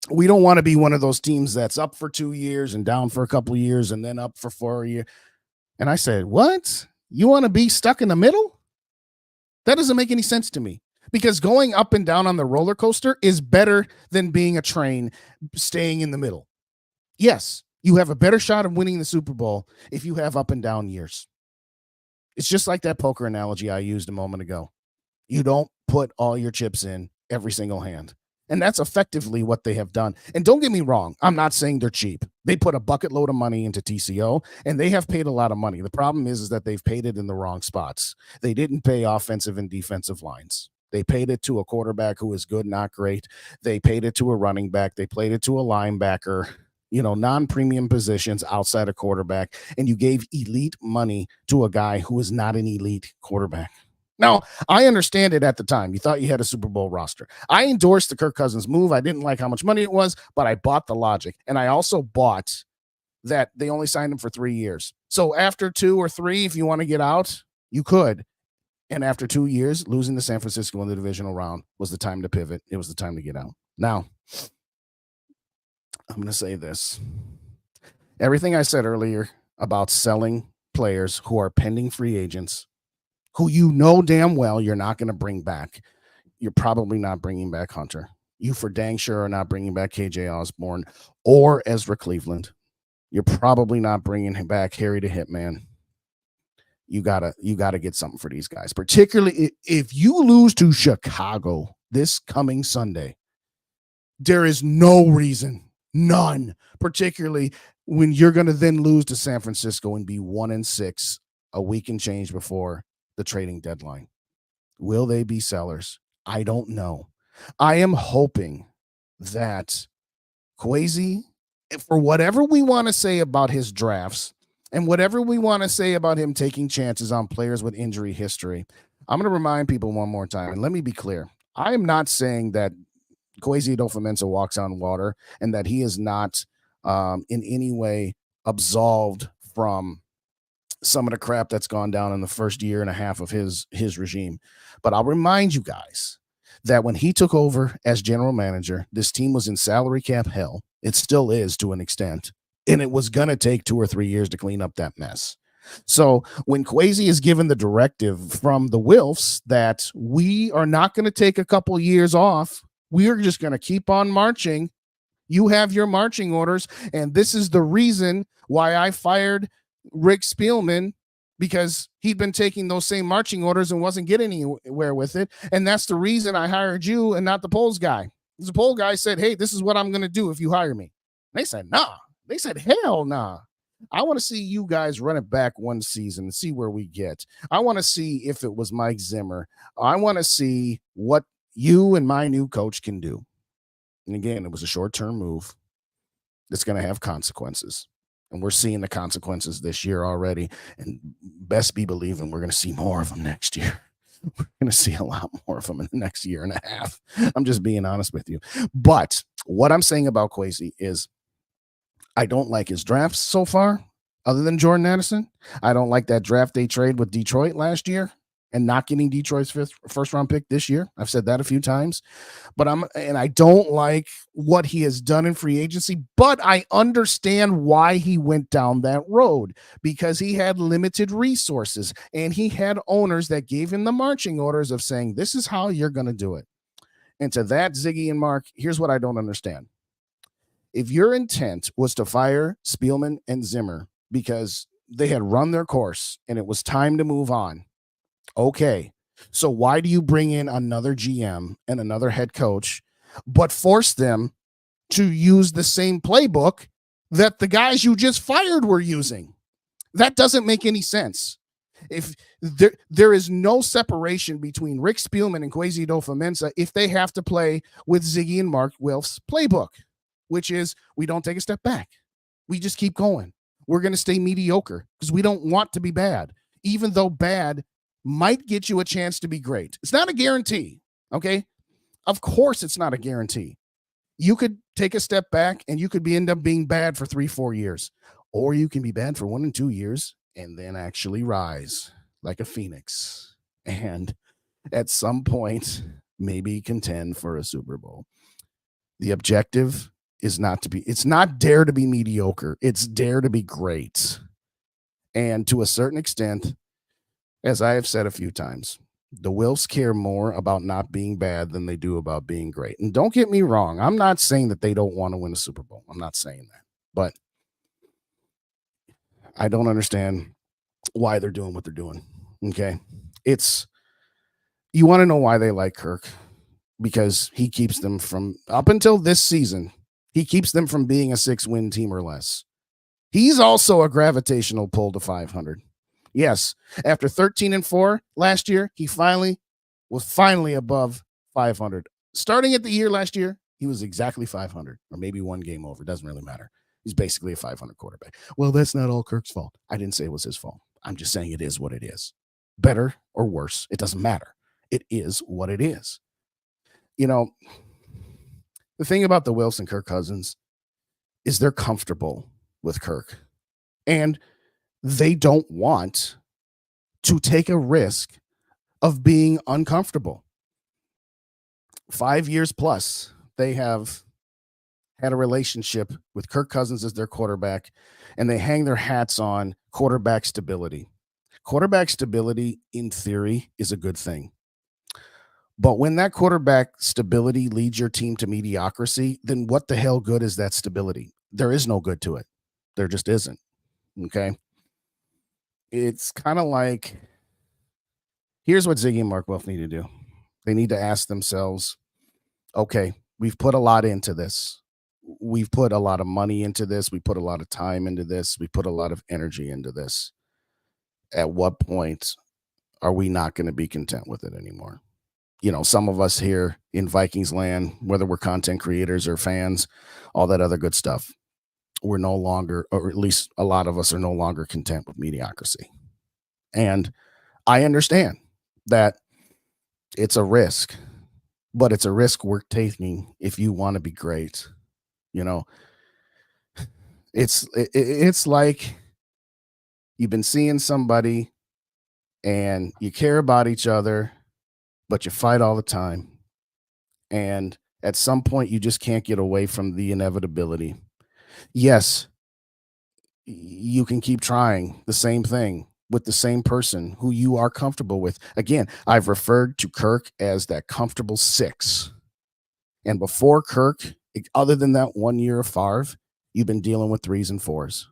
we don't want to be one of those teams that's up for 2 years and down for a couple of years and then up for 4 years. And I said, what? You want to be stuck in the middle? That doesn't make any sense to me, because going up and down on the roller coaster is better than being a train staying in the middle. Yes, you have a better shot of winning the Super Bowl if you have up and down years. It's just like that poker analogy I used a moment ago. You don't put all your chips in every single hand. And that's effectively what they have done. And don't get me wrong, I'm not saying they're cheap. They put a bucket load of money into TCO, and they have paid a lot of money. The problem is that they've paid it in the wrong spots. They didn't pay offensive and defensive lines. They paid it to a quarterback who is good, not great. They paid it to a running back. They played it to a linebacker, non-premium positions outside of quarterback. And you gave elite money to a guy who is not an elite quarterback. Now, I understand it at the time. You thought you had a Super Bowl roster. I endorsed the Kirk Cousins move. I didn't like how much money it was, but I bought the logic. And I also bought that they only signed him for 3 years. So after 2 or 3, if you want to get out, you could. And after 2 years, losing to San Francisco in the divisional round was the time to pivot. It was the time to get out. Now, I'm going to say this. Everything I said earlier about selling players who are pending free agents, who you know damn well you're not going to bring back. You're probably not bringing back Hunter. You for dang sure are not bringing back KJ Osborne or Ezra Cleveland. You're probably not bringing him back Harry the Hitman. You gotta get something for these guys, particularly if you lose to Chicago this coming Sunday. There is no reason, none, particularly when you're going to then lose to San Francisco and be 1-6 a week and change before the trading deadline. Will they be sellers? I don't know. I am hoping that Kwesi, for whatever we want to say about his drafts and whatever we want to say about him taking chances on players with injury history, I'm going to remind people one more time, and let me be clear. I am not saying that Kwesi Adofo-Mensah walks on water and that he is not in any way absolved from some of the crap that's gone down in the first year and a half of his regime. But I'll remind you guys that when he took over as general manager, this team was in salary cap hell. It still is to an extent. And it was going to take 2 or 3 years to clean up that mess. So when Kwesi is given the directive from the Wilfs that we are not going to take a couple years off, we are just going to keep on marching. You have your marching orders. And this is the reason why I fired Rick Spielman because he'd been taking those same marching orders and wasn't getting anywhere with it. And that's the reason I hired you and not the polls guy. The poll guy said, hey, this is what I'm going to do if you hire me. They said, nah. They said, hell nah. I want to see you guys run it back one season and see where we get. I want to see if it was Mike Zimmer. I want to see what you and my new coach can do. And again, it was a short-term move that's going to have consequences. And we're seeing the consequences this year already. And best be believing we're going to see more of them next year. We're going to see a lot more of them in the next year and a half. I'm just being honest with you. But what I'm saying about Kwesi is I don't like his drafts so far, other than Jordan Addison. I don't like that draft day trade with Detroit last year and not getting Detroit's first round pick this year. I've said that a few times. But I don't like what he has done in free agency, but I understand why he went down that road, because he had limited resources and he had owners that gave him the marching orders of saying, this is how you're going to do it. And to that, Ziggy and Mark, here's what I don't understand. If your intent was to fire Spielman and Zimmer because they had run their course and it was time to move on, okay. So why do you bring in another GM and another head coach, but force them to use the same playbook that the guys you just fired were using? That doesn't make any sense. If there is no separation between Rick Spielman and Kwesi Adofo-Mensah if they have to play with Ziggy and Mark Wilf's playbook, which is we don't take a step back. We just keep going. We're going to stay mediocre because we don't want to be bad, even though bad might get you a chance to be great. It's not a guarantee, okay? Of course it's not a guarantee. You could take a step back and you could end up being bad for 3-4 years, or you can be bad for 1 and 2 years and then actually rise like a phoenix and at some point maybe contend for a Super Bowl. The objective is it's not dare to be mediocre. It's dare to be great. And to a certain extent, as I have said a few times, the Wilfs care more about not being bad than they do about being great. And don't get me wrong. I'm not saying that they don't want to win a Super Bowl. I'm not saying that. But I don't understand why they're doing what they're doing. Okay. You want to know why they like Kirk? Because he keeps them from, up until this season, he keeps them from being a 6-win team or less. He's also a gravitational pull to 500. Yes, after 13-4 last year, he was finally above 500. Starting at the year last year, he was exactly 500, or maybe one game over. It doesn't really matter. He's basically a 500 quarterback. Well, that's not all Kirk's fault. I didn't say it was his fault. I'm just saying it is what it is. Better or worse, it doesn't matter. It is what it is. You know, the thing about the Wilfs and Kirk Cousins is they're comfortable with Kirk. And they don't want to take a risk of being uncomfortable. 5 years plus, they have had a relationship with Kirk Cousins as their quarterback, and they hang their hats on quarterback stability. Quarterback stability, in theory, is a good thing. But when that quarterback stability leads your team to mediocrity, then what the hell good is that stability? There is no good to it. There just isn't. Okay? It's kind of like, here's what Ziggy and Mark Wilf need to do. They need to ask themselves, okay, we've put a lot into this. We've put a lot of money into this. We put a lot of time into this. We put a lot of energy into this. At what point are we not going to be content with it anymore? You know, some of us here in Vikings land, whether we're content creators or fans, all that other good stuff, we're no longer, or at least a lot of us are no longer content with mediocrity. And I understand that it's a risk, but it's a risk worth taking if you want to be great. You know, it's like you've been seeing somebody and you care about each other, but you fight all the time. And at some point, you just can't get away from the inevitability. Yes, you can keep trying the same thing with the same person who you are comfortable with. Again, I've referred to Kirk as that comfortable 6. And before Kirk, other than that 1 year of Favre, you've been dealing with 3s and 4s.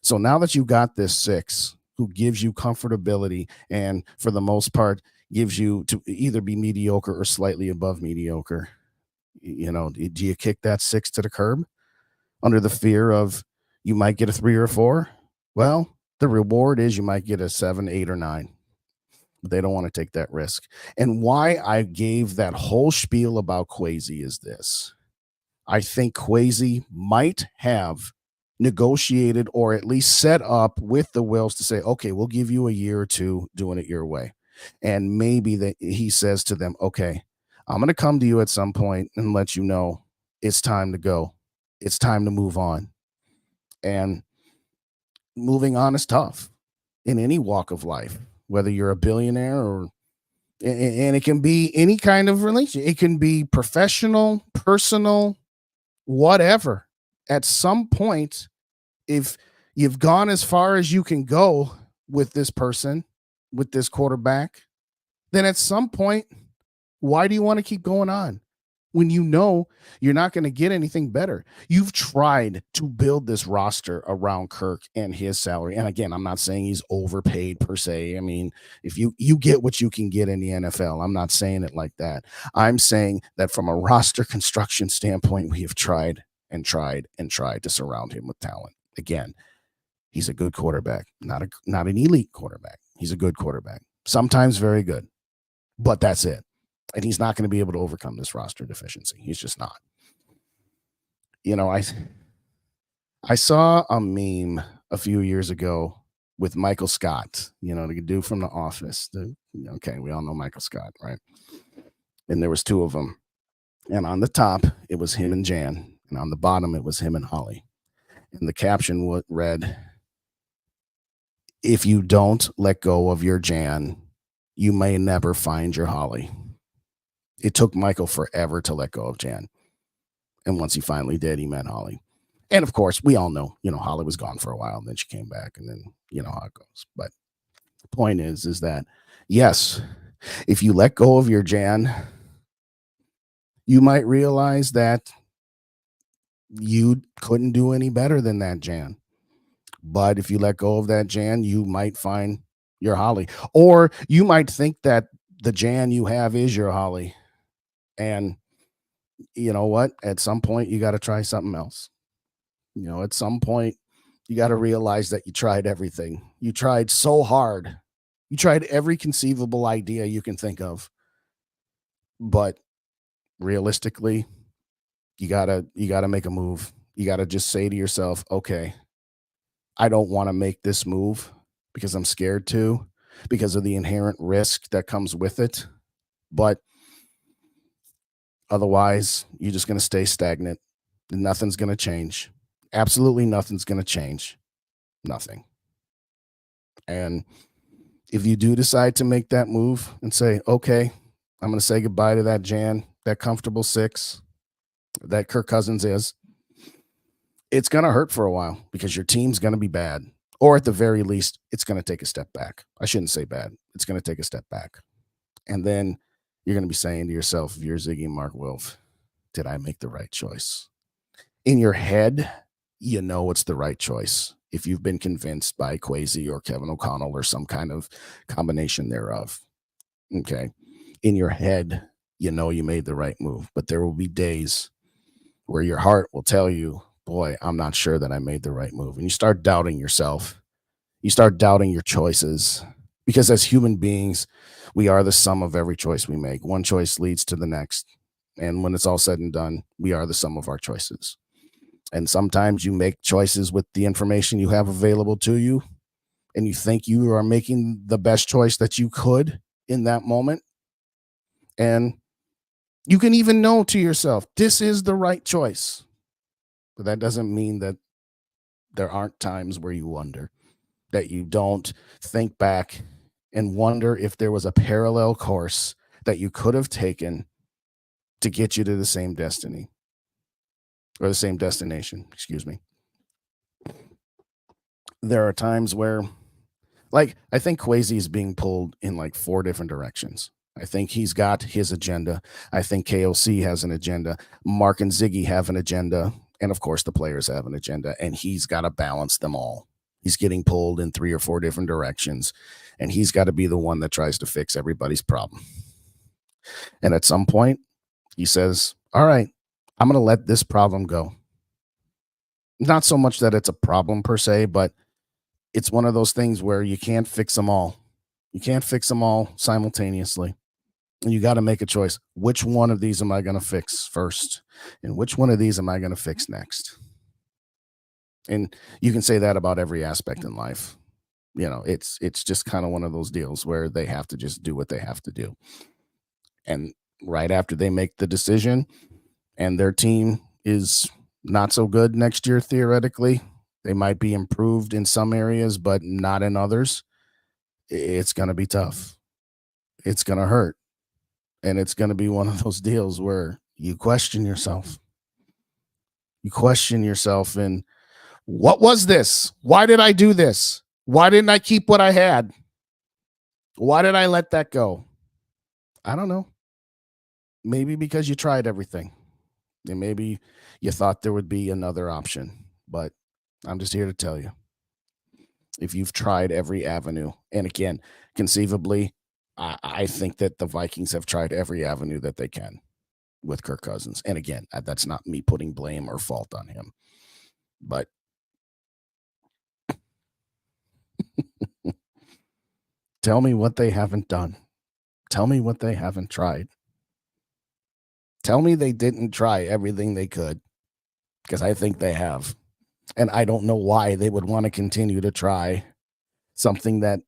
So now that you got this 6 who gives you comfortability and for the most part gives you to either be mediocre or slightly above mediocre. Do you kick that six to the curb under the fear of you might get a three or a four? Well, the reward is you might get a seven, eight, or nine. But they don't want to take that risk. And why I gave that whole spiel about Kwesi is this. I think Kwesi might have negotiated or at least set up with the Wills to say, okay, we'll give you a year or two doing it your way. And maybe that he says to them, okay, I'm going to come to you at some point and let you know it's time to go. It's time to move on. And moving on is tough in any walk of life, whether you're a billionaire or, and it can be any kind of relation. It can be professional, personal, whatever. At some point, if you've gone as far as you can go with this person, with this quarterback, then at some point, why do you want to keep going on when you know you're not going to get anything better? You've tried to build this roster around Kirk and his salary. And again, I'm not saying he's overpaid per se. I mean, if you get what you can get in the NFL, I'm not saying it like that. I'm saying that from a roster construction standpoint, we have tried and tried and tried to surround him with talent. Again, he's a good quarterback, not an elite quarterback. He's a good quarterback, sometimes very good, but that's it. And he's not going to be able to overcome this roster deficiency. He's just not. I saw a meme a few years ago with Michael Scott, the dude from The Office. Okay, we all know Michael Scott, right? And there was two of them. And on the top, it was him and Jan. And on the bottom, it was him and Holly. And the caption read, if you don't let go of your Jan, you may never find your Holly. It took Michael forever to let go of Jan. And once he finally did, he met Holly. And of course, we all know, Holly was gone for a while and then she came back and then you know how it goes. But the point is that, yes, if you let go of your Jan, you might realize that you couldn't do any better than that Jan. But if you let go of that Jan, you might find your Holly. Or you might think that the Jan you have is your Holly. And you know what? At some point, you got to try something else. At some point, you got to realize that you tried everything. You tried so hard. You tried every conceivable idea you can think of. But realistically, you gotta make a move. You gotta just say to yourself, okay, I don't want to make this move because I'm scared to, because of the inherent risk that comes with it. But otherwise, you're just going to stay stagnant. Nothing's going to change. Absolutely nothing's going to change. Nothing. And if you do decide to make that move and say, okay, I'm going to say goodbye to that Jan, that comfortable six that Kirk Cousins is, it's going to hurt for a while because your team's going to be bad. Or at the very least, it's going to take a step back. I shouldn't say bad. It's going to take a step back. And then you're going to be saying to yourself, if you're Ziggy and Mark Wilf, did I make the right choice? In your head, it's the right choice. If you've been convinced by Kwesi or Kevin O'Connell or some kind of combination thereof. Okay. In your head, you made the right move. But there will be days where your heart will tell you, boy, I'm not sure that I made the right move. And you start doubting yourself. You start doubting your choices. Because as human beings, we are the sum of every choice we make. One choice leads to the next. And when it's all said and done, we are the sum of our choices. And sometimes you make choices with the information you have available to you, and you think you are making the best choice that you could in that moment. And you can even know to yourself, this is the right choice. But that doesn't mean that there aren't times where you wonder, that you don't think back and wonder if there was a parallel course that you could have taken to get you to the same destiny or the same destination, excuse me. There are times where, I think Kwesi is being pulled in 4 different directions. I think he's got his agenda. I think KOC has an agenda. Mark and Ziggy have an agenda. And of course, the players have an agenda, and he's got to balance them all. He's getting pulled in 3 or 4 different directions, and he's got to be the one that tries to fix everybody's problem. And at some point, he says, all right, I'm going to let this problem go. Not so much that it's a problem per se, but it's one of those things where you can't fix them all. You can't fix them all simultaneously. And you got to make a choice. Which one of these am I going to fix first? And which one of these am I going to fix next? And you can say that about every aspect in life. It's just kind of one of those deals where they have to just do what they have to do. And right after they make the decision and their team is not so good next year, theoretically, they might be improved in some areas, but not in others. It's going to be tough. It's going to hurt. And it's going to be one of those deals where you question yourself. You question yourself and what was this? Why did I do this? Why didn't I keep what I had? Why did I let that go? I don't know. Maybe because you tried everything. And maybe you thought there would be another option. But I'm just here to tell you, if you've tried every avenue, and again, conceivably, I think that the Vikings have tried every avenue that they can with Kirk Cousins. And again, that's not me putting blame or fault on him. But tell me what they haven't done. Tell me what they haven't tried. Tell me they didn't try everything they could, because I think they have. And I don't know why they would want to continue to try something that,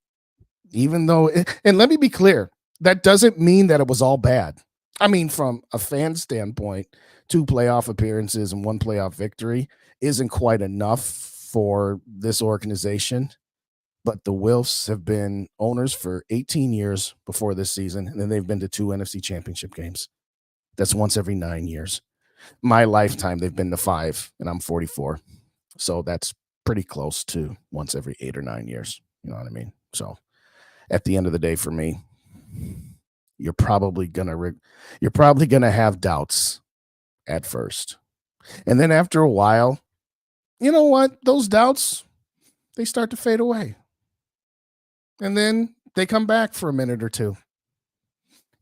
even though, and let me be clear, that doesn't mean that it was all bad. I mean, from a fan standpoint, 2 playoff appearances and 1 playoff victory isn't quite enough for this organization. But the Wilfs have been owners for 18 years before this season, and then they've been to 2 NFC championship games. That's once every 9 years. My lifetime, they've been to 5, and I'm 44. So that's pretty close to once every 8 or 9 years. You know what I mean? So at the end of the day, for me, you're probably gonna have doubts at first. And then after a while, you know what? Those doubts, they start to fade away. And then they come back for a minute or two.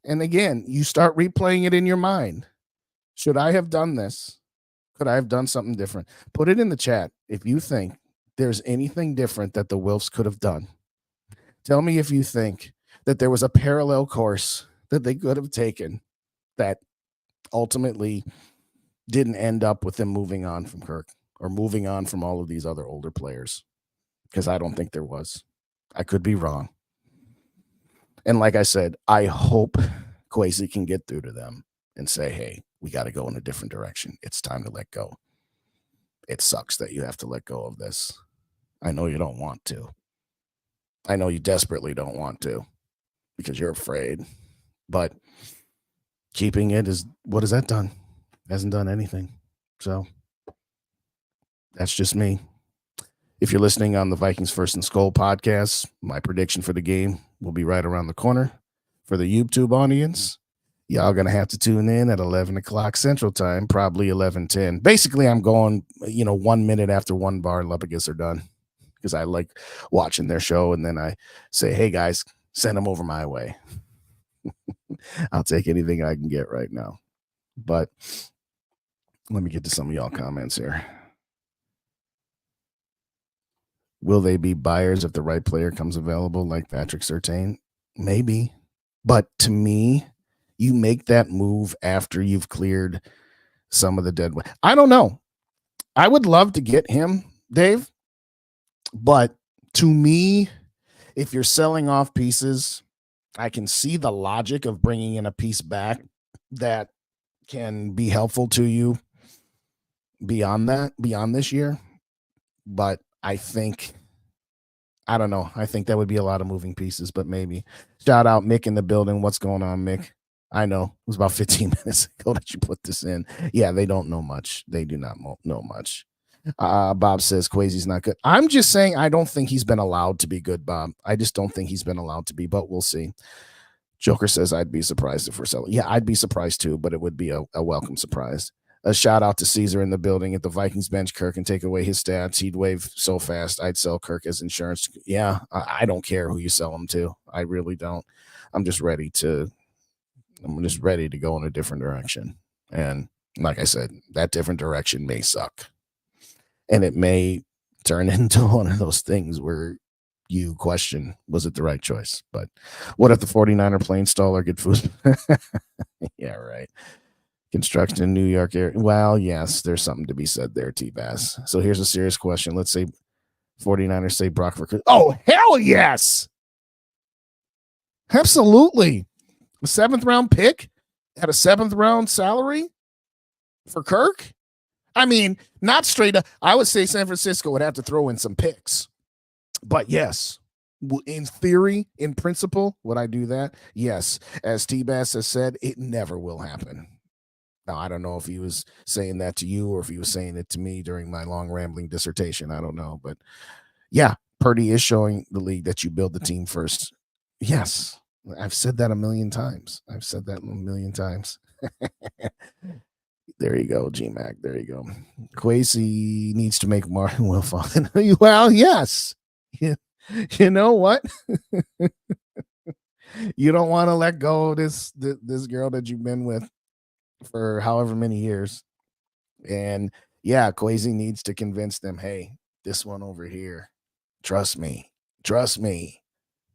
And again, you start replaying it in your mind. Should I have done this? Could I have done something different? Put it in the chat if you think there's anything different that the Wilfs could have done. Tell me if you think that there was a parallel course that they could have taken that ultimately didn't end up with them moving on from Kirk or moving on from all of these other older players. Because I don't think there was. I could be wrong. And like I said, I hope Kwesi can get through to them and say, hey, we got to go in a different direction. It's time to let go. It sucks that you have to let go of this. I know you don't want to. I know you desperately don't want to because you're afraid. But keeping it is, what has that done? Hasn't done anything. So that's just me. If you're listening on the Vikings First and SKOL podcast, my prediction for the game will be right around the corner. For the YouTube audience, y'all going to have to tune in at 11 o'clock Central Time, probably 11:10. Basically, I'm going, 1 minute after one bar Lupagus are done because I like watching their show. And then I say, hey, guys, send them over my way. I'll take anything I can get right now. But let me get to some of y'all comments here. Will they be buyers if the right player comes available like Patrick Surtain? Maybe. But to me, you make that move after you've cleared some of the dead weight. I don't know. I would love to get him, Dave. But to me, if you're selling off pieces, I can see the logic of bringing in a piece back that can be helpful to you beyond this year. But I don't know. I think that would be a lot of moving pieces, but maybe. Shout out Mick in the building. What's going on, Mick? I know. It was about 15 minutes ago that you put this in. Yeah, they don't know much. They do not know much. Bob says Kwesi's not good. I'm just saying I don't think he's been allowed to be good, Bob. I just don't think he's been allowed to be, but we'll see. Joker says I'd be surprised if we're selling. Yeah, I'd be surprised too, but it would be a welcome surprise. A shout out to Caesar in the building. If the Vikings bench Kirk and take away his stats, he'd wave so fast I'd sell Kirk as insurance. Yeah, I don't care who you sell him to. I really don't. I'm just ready to go in a different direction. And like I said, that different direction may suck. And it may turn into one of those things where you question, was it the right choice? But what if the 49er plane stall or get food? Yeah, right. Construction in New York area. Well, yes, there's something to be said there, T-Bass. So here's a serious question. Let's say 49ers say Brock for Kirk. Oh, hell yes. Absolutely. A 7th round pick at a 7th round salary for Kirk? I mean, not straight up. I would say San Francisco would have to throw in some picks. But yes, in theory, in principle, would I do that? Yes. As T-Bass has said, it never will happen. Now, I don't know if he was saying that to you or if he was saying it to me during my long rambling dissertation. I don't know. But yeah, Purdy is showing the league that you build the team first. Yes. I've said that a million times. There you go, G-Mac. There you go. Kwesi needs to make Martin Will fall. Well, yes. You know what? You don't want to let go of this girl that you've been with for however many years. And yeah, Kwesi needs to convince them, hey, this one over here, trust me,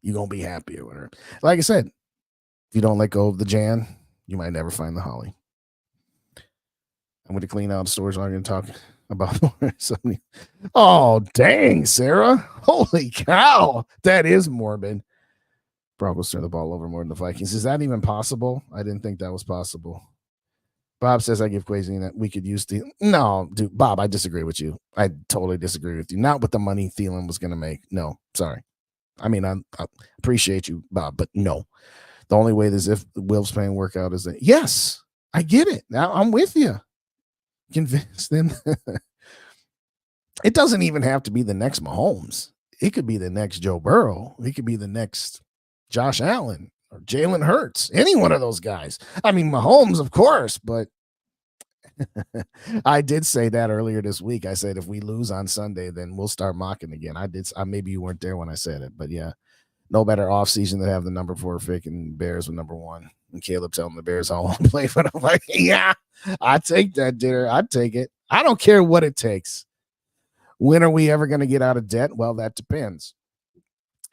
you're going to be happier with her. Like I said, if you don't let go of the Jan, you might never find the Holly. I'm going to clean out stores. I'm going to talk about something. Oh, dang, Sarah. Holy cow. That is morbid. Broncos turn the ball over more than the Vikings. Is that even possible? I didn't think that was possible. Bob says I give Kwesi that we could use the. No, dude, Bob, I disagree with you. I totally disagree with you. Not with the money Thielen was going to make. No, sorry. I mean, I appreciate you, Bob, but no. The only way this if Will's playing workout is that. Yes, I get it. Now I'm with you. Convince them. It doesn't even have to be the next Mahomes. It could be the next Joe Burrow. It could be the next Josh Allen or Jalen Hurts. Any one of those guys. I mean, Mahomes, of course, but I did say that earlier this week. I said if we lose on Sunday, then we'll start mocking again. Maybe you weren't there when I said it, but yeah, no better offseason than have the number 4 pick and Bears with number 1. And Caleb telling the Bears I want to play for them. I'm like, yeah, I take that dinner. I'd take it. I don't care what it takes. When are we ever going to get out of debt? Well, that depends.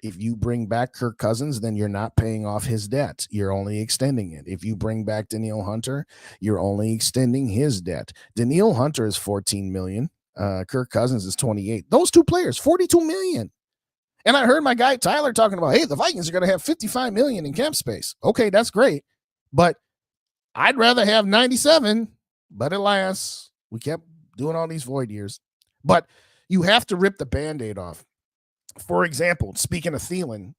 If you bring back Kirk Cousins, then you're not paying off his debt. You're only extending it. If you bring back Danielle Hunter, you're only extending his debt. Danielle Hunter is $14 million. Kirk Cousins is 28. Those two players, $42 million. And I heard my guy Tyler talking about, hey, the Vikings are going to have $55 million in cap space. Okay, that's great. But I'd rather have 97, but alas, we kept doing all these void years. But you have to rip the Band-Aid off. For example, speaking of Thielen,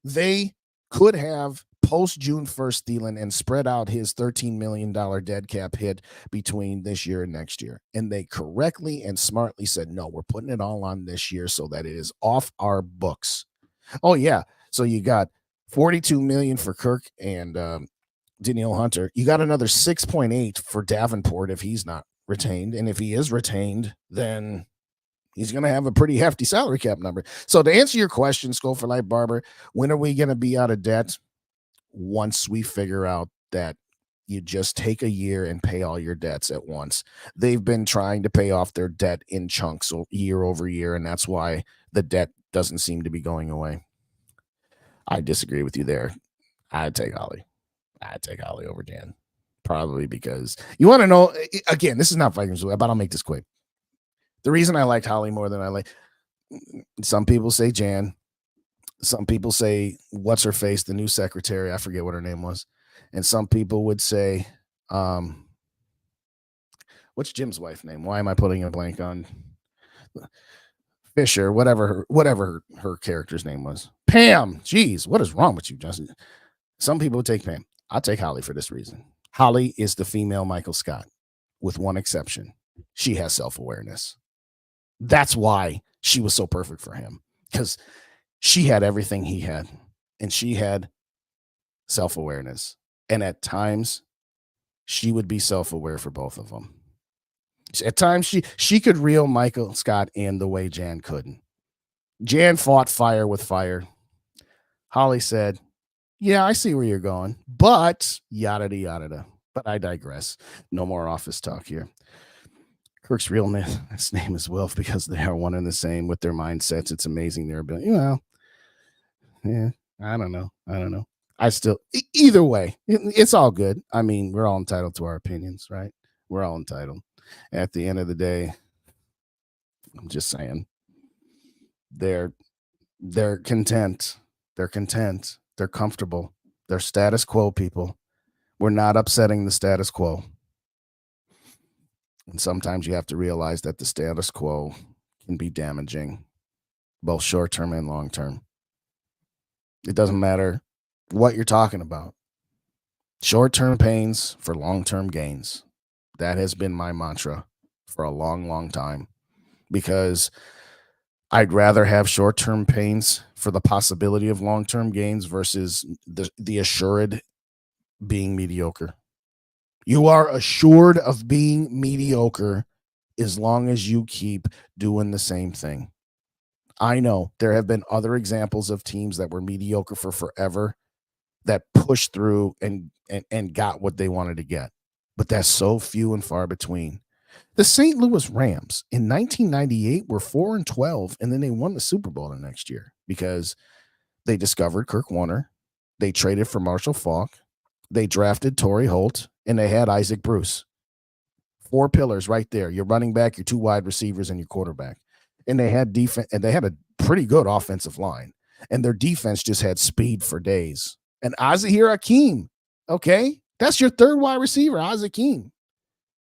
they could have post June 1st Thielen and spread out his $13 million dead cap hit between this year and next year. And they correctly and smartly said, no, we're putting it all on this year so that it is off our books. Oh, yeah. So you got $42 million for Kirk and Danielle Hunter. You got another 6.8 for Davenport if he's not retained. And if he is retained, then he's going to have a pretty hefty salary cap number. So to answer your question, SKOL for Life Barber, when are we going to be out of debt? Once we figure out that you just take a year and pay all your debts at once. They've been trying to pay off their debt in chunks year over year, and that's why the debt doesn't seem to be going away. I disagree with you there. I'd take Holly over Jan. Probably because you want to know, again, this is not Vikings, but I'll make this quick. The reason I liked Holly more than I like, some people say Jan. Some people say, what's her face, the new secretary? I forget what her name was. And some people would say, what's Jim's wife's name? Why am I putting a blank on Fisher? Whatever her character's name was. Pam. Jeez, what is wrong with you, Justin? Some people would take Pam. I'll take Holly for this reason. Holly is the female Michael Scott, with one exception. She has self-awareness. That's why she was so perfect for him, because she had everything he had, and she had self-awareness. And at times, she would be self-aware for both of them. At times, she could reel Michael Scott in the way Jan couldn't. Jan fought fire with fire. Holly said, "Yeah, I see where you're going, but yada yada." But I digress. No more office talk here. Kirk's real name, his name is Wilf because they are one and the same with their mindsets. It's amazing their ability. Yeah, I don't know. I still, either way, it's all good. I mean, we're all entitled to our opinions, right? We're all entitled. At the end of the day, I'm just saying, they're content. They're content. They're comfortable. They're status quo people. We're not upsetting the status quo. And sometimes you have to realize that the status quo can be damaging, both short term and long term. It doesn't matter what you're talking about. Short term pains for long term gains. That has been my mantra for a long, long time, because I'd rather have short term pains for the possibility of long term gains versus the assured being mediocre. You are assured of being mediocre as long as you keep doing the same thing. I know there have been other examples of teams that were mediocre for forever that pushed through and got what they wanted to get. But that's so few and far between. The St. Louis Rams in 1998 were 4-12, and then they won the Super Bowl the next year because they discovered Kurt Warner. They traded for Marshall Faulk. They drafted Torrey Holt, and they had Isaac Bruce. 4 pillars right there. Your running back, your 2 wide receivers, and your quarterback. And they had defense, and they had a pretty good offensive line. And their defense just had speed for days. And Azahir Hakeem, okay? That's your 3rd wide receiver, Hakeem.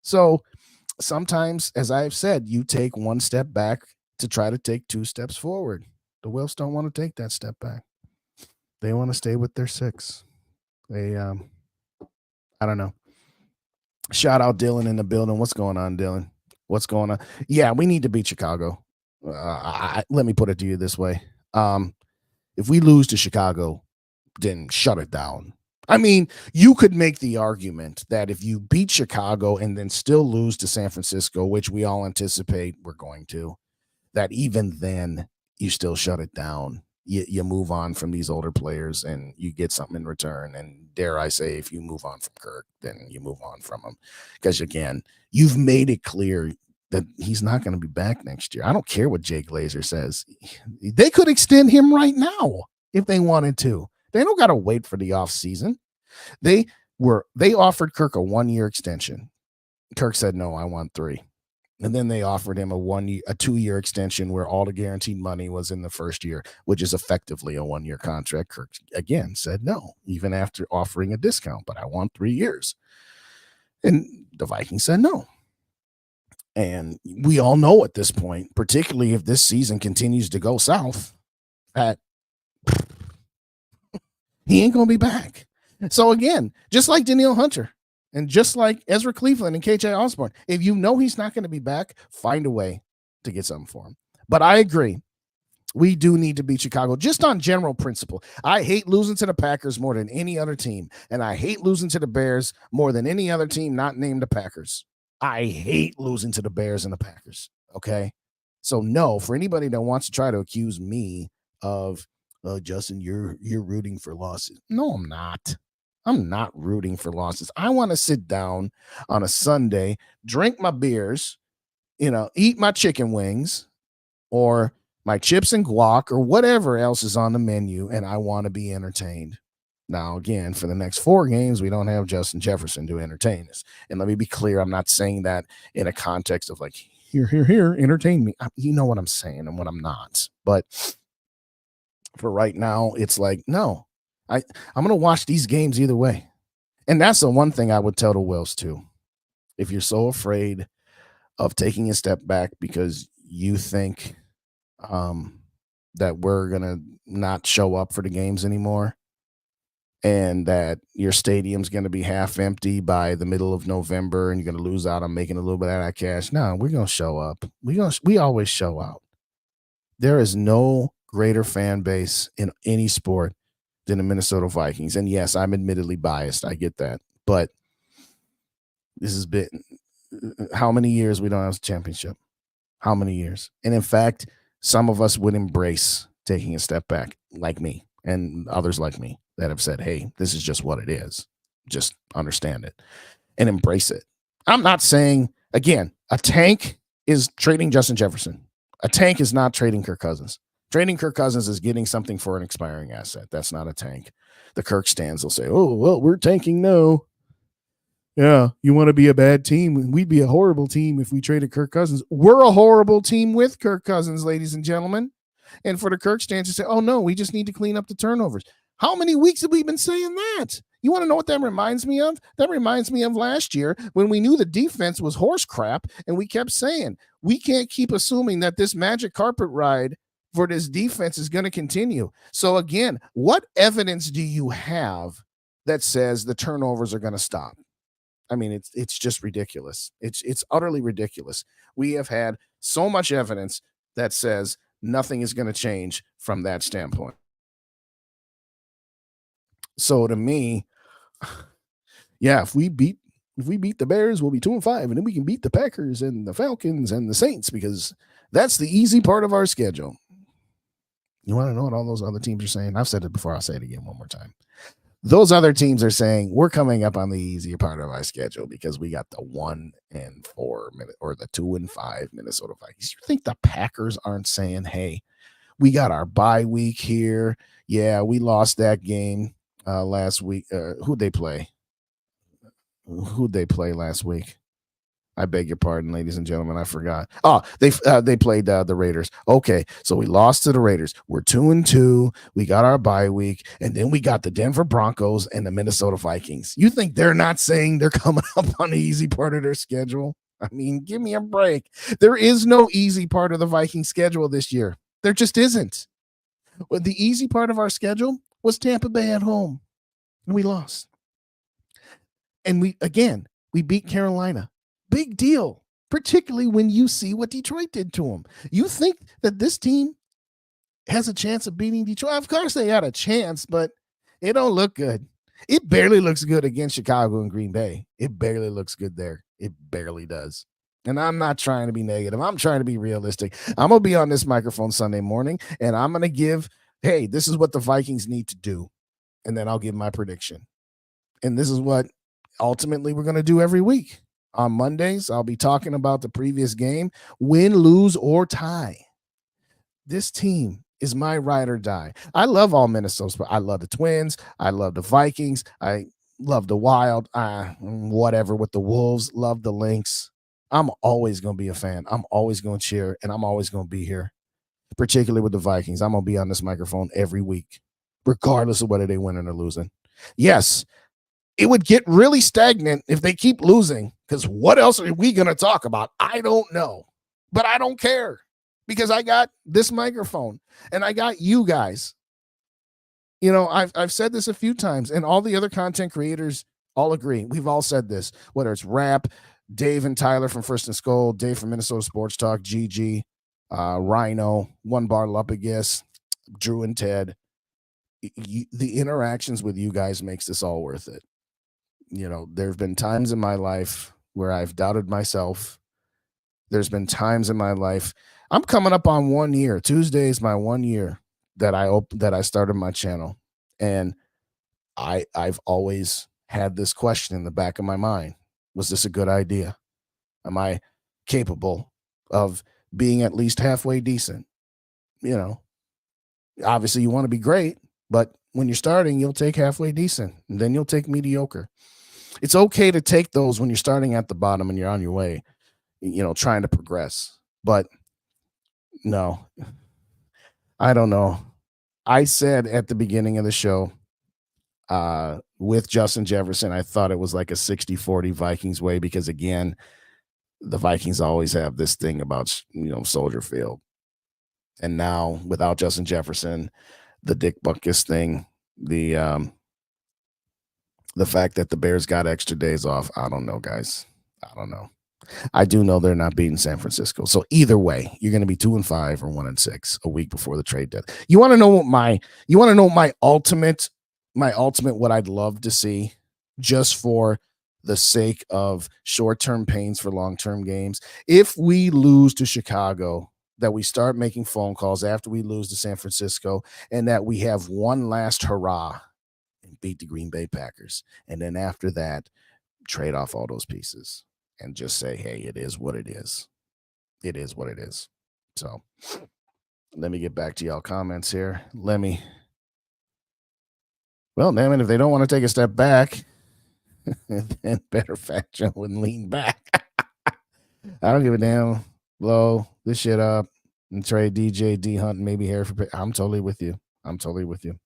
So sometimes, as I've said, you take 1 step back to try to take 2 steps forward. The Wilfs don't want to take that step back. They want to stay with their 6. They, I don't know. Shout out Dylan in the building. What's going on, Dylan? What's going on? Yeah, we need to beat Chicago. Let me put it to you this way. If we lose to Chicago, then shut it down. I mean, you could make the argument that if you beat Chicago and then still lose to San Francisco, which we all anticipate we're going to, that even then you still shut it down. You move on from these older players and you get something in return. And dare I say, if you move on from Kirk, then you move on from him. Because again, you've made it clear that he's not going to be back next year. I don't care what Jay Glazer says. They could extend him right now if they wanted to. They don't got to wait for the offseason. They offered Kirk a 1-year extension. Kirk said, no, I want 3. And then they offered him a 2-year extension where all the guaranteed money was in the first year, which is effectively a 1-year contract. Kirk again said no, even after offering a discount, but I want 3 years. And the Vikings said no. And we all know at this point, particularly if this season continues to go south, that he ain't going to be back. So again, just like Danielle Hunter and just like Ezra Cleveland and KJ Osborne, if you know he's not going to be back, find a way to get something for him. But I agree. We do need to beat Chicago just on general principle. I hate losing to the Packers more than any other team. And I hate losing to the Bears more than any other team not named the Packers. I hate losing to the Bears and the Packers. Okay. So no, for anybody that wants to try to accuse me of, Justin, you're rooting for losses. No, I'm not. I'm not rooting for losses. I want to sit down on a Sunday, drink my beers, eat my chicken wings or my chips and guac or whatever else is on the menu, and I want to be entertained. Now, again, for the next 4 games, we don't have Justin Jefferson to entertain us. And let me be clear, I'm not saying that in a context of like, here, entertain me. You know what I'm saying and what I'm not. But for right now, it's like, no, I'm going to watch these games either way. And that's the one thing I would tell the Wills too. If you're so afraid of taking a step back because you think that we're going to not show up for the games anymore and that your stadium's going to be half empty by the middle of November and you're going to lose out on making a little bit of that cash. No, we're going to show up. We always show out. There is no greater fan base in any sport than the Minnesota Vikings. And yes, I'm admittedly biased. I get that. But This has been how many years we don't have a championship? How many years? And in fact, some of us would embrace taking a step back, like me and others like me that have said, hey, this is just what it is. Just understand it and embrace it. I'm not saying, again, a tank is trading Justin Jefferson. A tank is not trading Kirk Cousins. Trading Kirk Cousins is getting something for an expiring asset. That's not a tank. The Kirk stands will say, oh, well, we're tanking. No. Yeah, you want to be a bad team? We'd be a horrible team if we traded Kirk Cousins. We're a horrible team with Kirk Cousins, ladies and gentlemen. And for the Kirk stands to say, oh, no, we just need to clean up the turnovers. How many weeks have we been saying that? You want to know what that reminds me of? That reminds me of last year when we knew the defense was horse crap, and we kept saying, we can't keep assuming that this magic carpet ride for this defense is going to continue. So, again, what evidence do you have that says the turnovers are going to stop? I mean, it's just ridiculous. It's utterly ridiculous. We have had so much evidence that says nothing is going to change from that standpoint. So to me, yeah, if we beat the Bears, we'll be 2-5, and then we can beat the Packers and the Falcons and the Saints because that's the easy part of our schedule. You want to know what all those other teams are saying? I've said it before. I'll say it again one more time. Those other teams are saying we're coming up on the easier part of our schedule because we got the 1-4 or the 2-5 Minnesota Vikings. You think the Packers aren't saying, hey, we got our bye week here. Yeah, we lost that game last week. Who'd they play? Who'd they play last week? I beg your pardon, ladies and gentlemen. I forgot. Oh, they played the Raiders. Okay, so we lost to the Raiders. We're 2-2. We got our bye week, and then we got the Denver Broncos and the Minnesota Vikings. You think they're not saying they're coming up on the easy part of their schedule? I mean, give me a break. There is no easy part of the Viking schedule this year. There just isn't. Well, the easy part of our schedule was Tampa Bay at home, and we lost. And we beat Carolina. Big deal, particularly when you see what Detroit did to them. You think that this team has a chance of beating Detroit? Of course they had a chance, but it don't look good. It barely looks good against Chicago and Green Bay. It barely looks good there. It barely does. And I'm not trying to be negative. I'm trying to be realistic. I'm going to be on this microphone Sunday morning, and I'm going to give, hey, this is what the Vikings need to do. And then I'll give my prediction. And this is what ultimately we're going to do every week. On Mondays, I'll be talking about the previous game, win, lose, or tie. This team is my ride or die. I love all Minnesota, but I love the Twins. I love the Vikings. I love the Wild. Whatever with the Wolves. Love the Lynx. I'm always going to be a fan. I'm always going to cheer, and I'm always going to be here, particularly with the Vikings. I'm going to be on this microphone every week, regardless of whether they win or losing. Yes, it would get really stagnant if they keep losing, because what else are we going to talk about? I don't know, but I don't care because I got this microphone and I got you guys. You know, I've said this a few times, and all the other content creators all agree. We've all said this, whether it's Rap, Dave and Tyler from First and SKOL, Dave from Minnesota Sports Talk, GG, Rhino, One Bar Luppagus, Drew and Ted. The interactions with you guys makes this all worth it. You know, there have been times in my life where I've doubted myself. There's been times in my life. I'm coming up on 1 year. Tuesday is my 1 year that I started my channel. And I've always had this question in the back of my mind. Was this a good idea? Am I capable of being at least halfway decent? You know, obviously you want to be great, but when you're starting, you'll take halfway decent, and then you'll take mediocre. It's okay to take those when you're starting at the bottom and you're on your way, you know, trying to progress. But no, I don't know. I said at the beginning of the show, with Justin Jefferson, I thought it was like a 60-40 Vikings way because, again, the Vikings always have this thing about, you know, Soldier Field. And now without Justin Jefferson, the Dick Butkus thing, the fact that the Bears got extra days off, I don't know, guys. I don't know. I do know they're not beating San Francisco. So either way, you're going to be 2-5 or 1-6 a week before the trade deadline. You want to know what my ultimate what I'd love to see just for the sake of short-term pains for long-term games. If we lose to Chicago, that we start making phone calls after we lose to San Francisco, and that we have one last hurrah and beat the Green Bay Packers. And then after that, trade off all those pieces and just say, hey, it is what it is. It is what it is. So let me get back to y'all comments here. Well, damn it, if they don't want to take a step back, then better fat Joe and lean back. I don't give a damn. Blow this shit up and trade DJ, D Hunt, and maybe Harry for. I'm totally with you. I'm totally with you.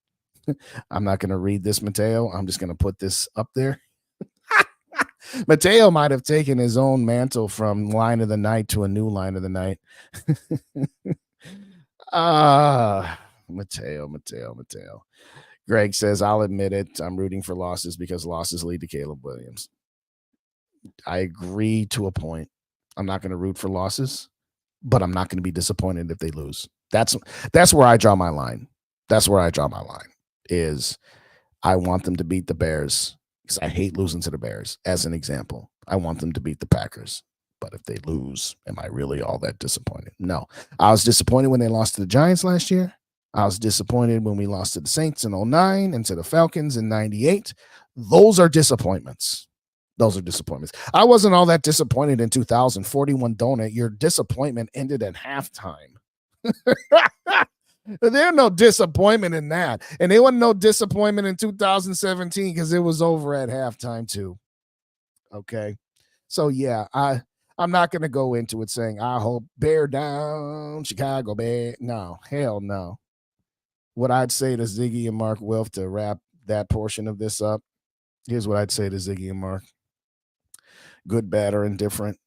I'm not going to read this, Mateo. I'm just going to put this up there. Mateo might have taken his own mantle from line of the night to a new line of the night. Mateo. Greg says, I'll admit it. I'm rooting for losses because losses lead to Caleb Williams. I agree to a point. I'm not going to root for losses, but I'm not going to be disappointed if they lose. That's where I draw my line. That's where I draw my line is I want them to beat the Bears because I hate losing to the Bears. As an example, I want them to beat the Packers. But if they lose, am I really all that disappointed? No. I was disappointed when they lost to the Giants last year. I was disappointed when we lost to the Saints in 2009 and to the Falcons in 98. Those are disappointments. I wasn't all that disappointed in 2041 Donut. Your disappointment ended at halftime. There's no disappointment in that. And there wasn't no disappointment in 2017 because it was over at halftime too. Okay. So yeah, I'm not going to go into it saying, I hope bear down, Chicago bear. No, hell no. What I'd say to Ziggy and Mark Wilf to wrap that portion of this up, here's what I'd say to Ziggy and Mark. Good, bad, or indifferent,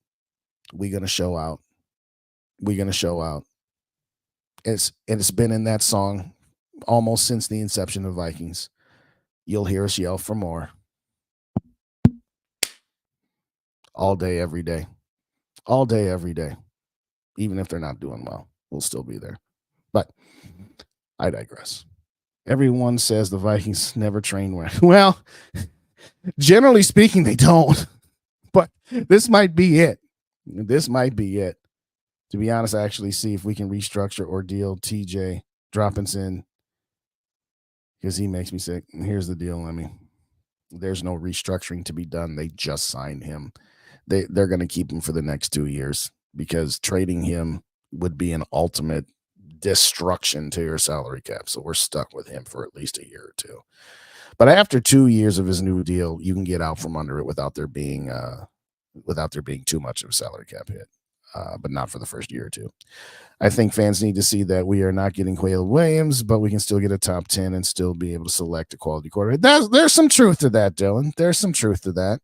we're going to show out. It's been in that song almost since the inception of Vikings. You'll hear us yell for more. All day, every day. All day, every day. Even if they're not doing well, we'll still be there. But I digress. Everyone says the Vikings never train well. Well, generally speaking, they don't. But this might be it. To be honest, I actually see if we can restructure or deal TJ Droppinson because he makes me sick. And here's the deal, there's no restructuring to be done. They just signed him. They're going to keep him for the next 2 years because trading him would be an ultimate destruction to your salary cap. So we're stuck with him for at least a year or two. But after 2 years of his new deal, you can get out from under it without there being too much of a salary cap hit. But not for the first year or two. I think fans need to see that we are not getting Caleb Williams, but we can still get a top 10 and still be able to select a quality quarterback. There's some truth to that, Dylan. There's some truth to that.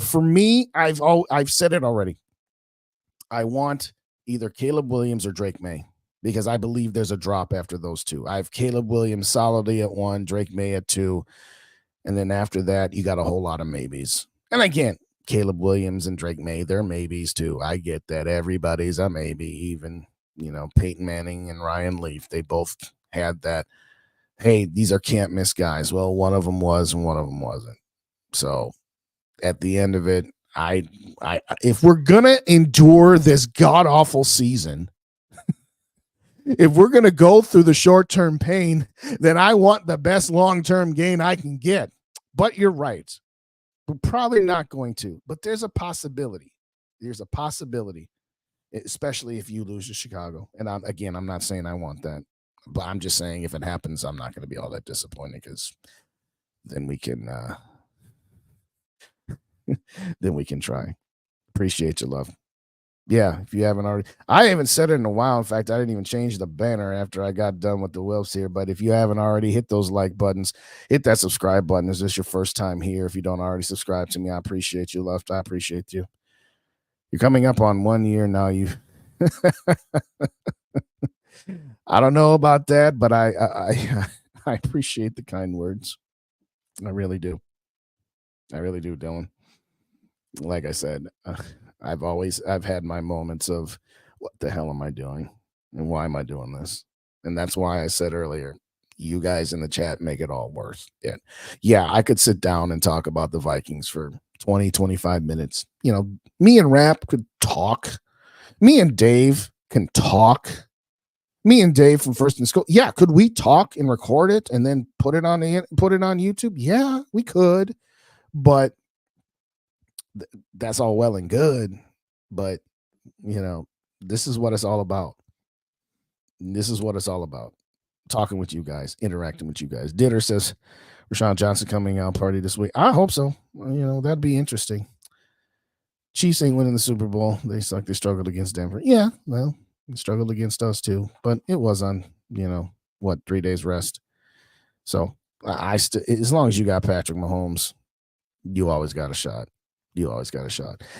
For me, I've said it already. I want either Caleb Williams or Drake May because I believe there's a drop after those two. I have Caleb Williams solidly at 1, Drake May at 2, and then after that, you got a whole lot of maybes. And again, Caleb Williams and Drake May, they're maybes too. I get that. Everybody's a maybe. Even, Peyton Manning and Ryan Leaf, they both had that, hey, these are can't miss guys. Well, one of them was and one of them wasn't. So at the end of it, I if we're going to endure this god-awful season, if we're going to go through the short-term pain, then I want the best long-term gain I can get. But you're right. We're probably not going to, but there's a possibility. Especially if you lose to Chicago. And I'm not saying I want that, but I'm just saying if it happens, I'm not going to be all that disappointed because then we can try. Appreciate your love. Yeah, if you haven't already. I haven't said it in a while. In fact, I didn't even change the banner after I got done with the Wilfs here. But if you haven't already, hit those like buttons. Hit that subscribe button. Is this your first time here? If you don't already subscribe to me, I appreciate you, love. I appreciate you. You're coming up on 1 year now. I don't know about that, but I appreciate the kind words. I really do. Dylan. Like I said, I've had my moments of what the hell am I doing and why am I doing this? And that's why I said earlier, You guys in the chat make it all worth it. Yeah, I could sit down and talk about the Vikings for 20, 25 minutes. Me and Rap could talk. Me and Dave can talk. Me and Dave from First and School. Yeah, could we talk and record it and then put it on YouTube? Yeah, we could. But that's all well and good. But this is what it's all about. This is what it's all about. Talking with you guys, interacting with you guys. Ditter says Rashawn Johnson coming out party this week. I hope so. That'd be interesting. Chiefs ain't winning the Super Bowl. They suck. They struggled against Denver. Yeah, well, they struggled against us too. But it was on, 3 days rest. So as long as you got Patrick Mahomes, you always got a shot.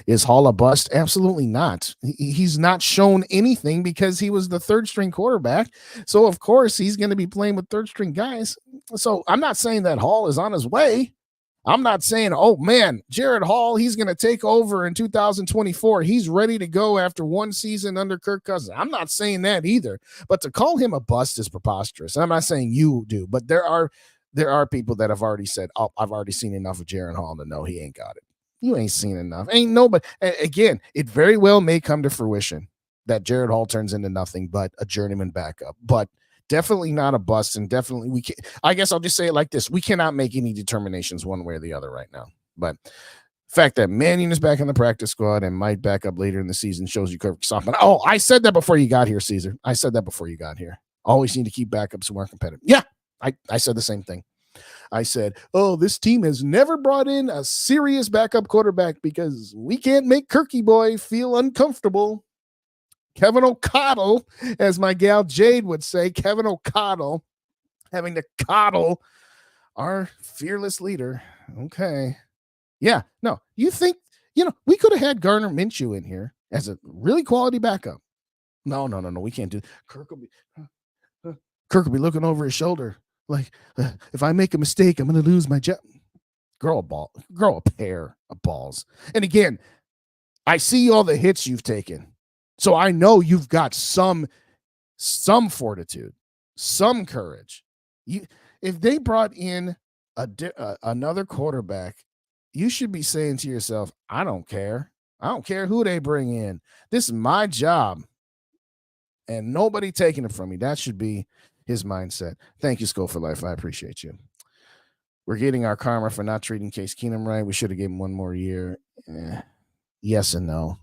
Is Hall a bust? Absolutely not. He's not shown anything because he was the third string quarterback. So, of course, he's going to be playing with third string guys. So I'm not saying that Hall is on his way. I'm not saying, oh, man, Jared Hall, he's going to take over in 2024. He's ready to go after one season under Kirk Cousins. I'm not saying that either. But to call him a bust is preposterous. And I'm not saying you do, but there are people that have already said, oh, I've already seen enough of Jared Hall to know he ain't got it. You ain't seen enough. Ain't nobody. Again, it very well may come to fruition that Jared Hall turns into nothing but a journeyman backup. But definitely not a bust, and definitely we can. I guess I'll just say it like this: we cannot make any determinations one way or the other right now. But the fact that Mannion is back in the practice squad and might back up later in the season shows you Kirk soften. Oh, I said that before you got here, Caesar. I said that before you got here. Always need to keep backups more competitive. Yeah, I said the same thing. I said, oh, this team has never brought in a serious backup quarterback because we can't make Kirky boy feel uncomfortable. Kevin O'Connell, as my gal Jade would say, Kevin O'Connell having to coddle our fearless leader. Okay. Yeah. No, you think, we could have had Gardner Minshew in here as a really quality backup. No. We can't do. Kirk will be looking over his shoulder. Like, if I make a mistake, I'm going to lose my job. Grow a pair of balls. And again, I see all the hits you've taken. So I know you've got some fortitude, some courage. If they brought in another quarterback, you should be saying to yourself, I don't care. I don't care who they bring in. This is my job. And nobody taking it from me. That should be his mindset. Thank you, SKOL for Life. I appreciate you. We're getting our karma for not treating Case Keenum right. We should have given him one more year. Yes and no.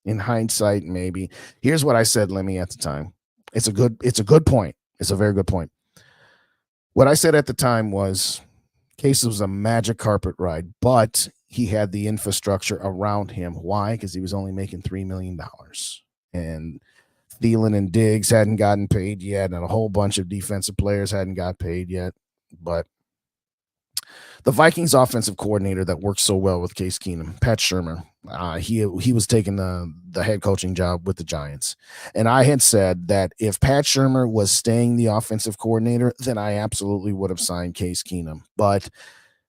In hindsight, maybe. Here's what I said, Lemmy, at the time. It's a good point. It's a very good point. What I said at the time was Case was a magic carpet ride, but he had the infrastructure around him. Why? Because he was only making $3 million. And Thielen and Diggs hadn't gotten paid yet, and a whole bunch of defensive players hadn't got paid yet. But the Vikings offensive coordinator that works so well with Case Keenum, Pat Shurmur, he was taking the head coaching job with the Giants. And I had said that if Pat Shurmur was staying the offensive coordinator, then I absolutely would have signed Case Keenum. But,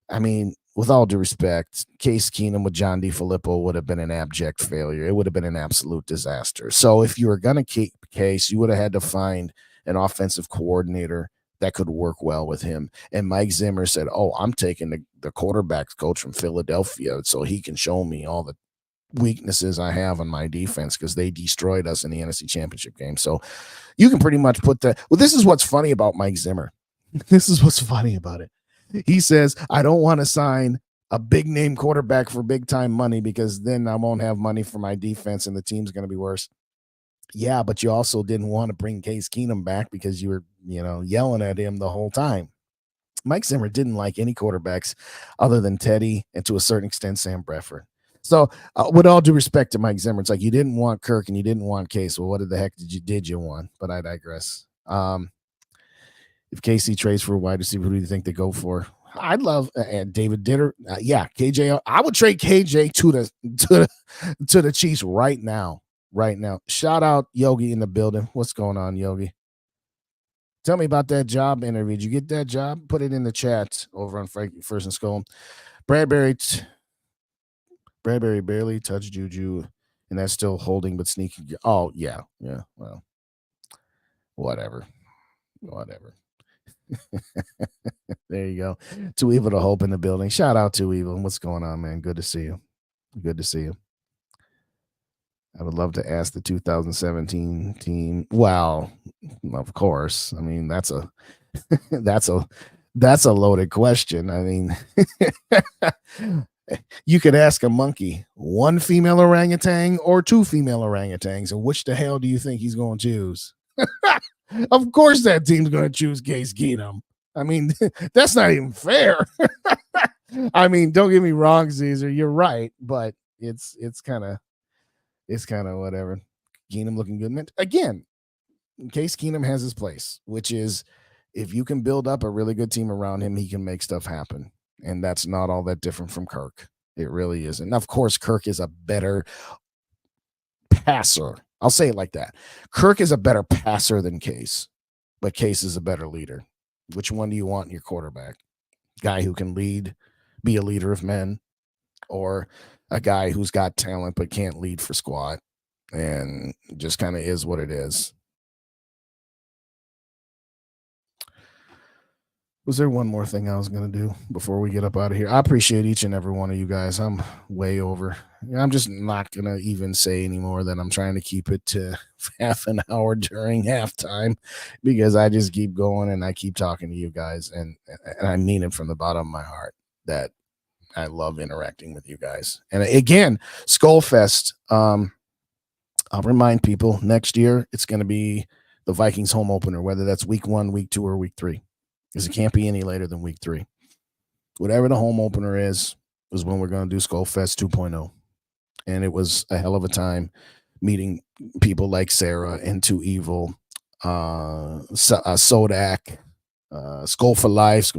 I mean, with all due respect, Case Keenum with John DeFilippo would have been an abject failure. It would have been an absolute disaster. So if you were going to keep Case, you would have had to find an offensive coordinator that could work well with him. And Mike Zimmer said, oh, I'm taking the quarterback's coach from Philadelphia so he can show me all the weaknesses I have on my defense because they destroyed us in the NFC Championship game. So you can pretty much put that. Well, this is what's funny about Mike Zimmer. This is what's funny about it. He says, I don't want to sign a big name quarterback for big time money because then I won't have money for my defense and the team's going to be worse. Yeah, but you also didn't want to bring Case Keenum back because you were, yelling at him the whole time. Mike Zimmer didn't like any quarterbacks other than Teddy and to a certain extent Sam Bradford. So with all due respect to Mike Zimmer, it's like you didn't want Kirk and you didn't want Case. Well, what the heck did you want? But I digress. If KC trades for a wide receiver, who do you think they go for? I'd love David Ditter. KJ. I would trade KJ to the Chiefs right now. Right now. Shout out Yogi in the building. What's going on, Yogi? Tell me about that job interview. Did you get that job? Put it in the chat over on First and SKOL. Bradbury barely touched Juju, and that's still holding but sneaking. Oh, yeah. Well, whatever. There you go. Too Evil to Hope in the building. Shout out to Evil. What's going on, man? Good to see you. Good to see you. I would love to ask the 2017 team. Well, of course. I mean, that's a that's a loaded question. I mean, you could ask a monkey, one female orangutan or two female orangutans, and which the hell do you think he's going to choose? Of course, that team's going to choose Case Keenum. I mean, that's not even fair. I mean, don't get me wrong, Caesar. You're right, but it's kind of whatever. Keenum looking good. Again, Case Keenum has his place, which is if you can build up a really good team around him, he can make stuff happen. And that's not all that different from Kirk. It really isn't. Of course, Kirk is a better passer. I'll say it like that. Kirk is a better passer than Case, but Case is a better leader. Which one do you want in your quarterback? Guy who can lead, be a leader of men, or a guy who's got talent but can't lead for squat and just kind of is what it is. Was there one more thing I was going to do before we get up out of here? I appreciate each and every one of you guys. I'm way over. I'm just not going to even say anymore that I'm trying to keep it to half an hour during halftime because I just keep going and I keep talking to you guys. And I mean it from the bottom of my heart that I love interacting with you guys. And again, SKOL Fest. I'll remind people next year it's going to be the Vikings home opener, whether that's week 1, week 2, or week 3. Because it can't be any later than week 3. Whatever the home opener is when we're going to do SKOL Fest 2.0. And it was a hell of a time meeting people like Sarah and Too Evil, Sodak, SKOL for Life,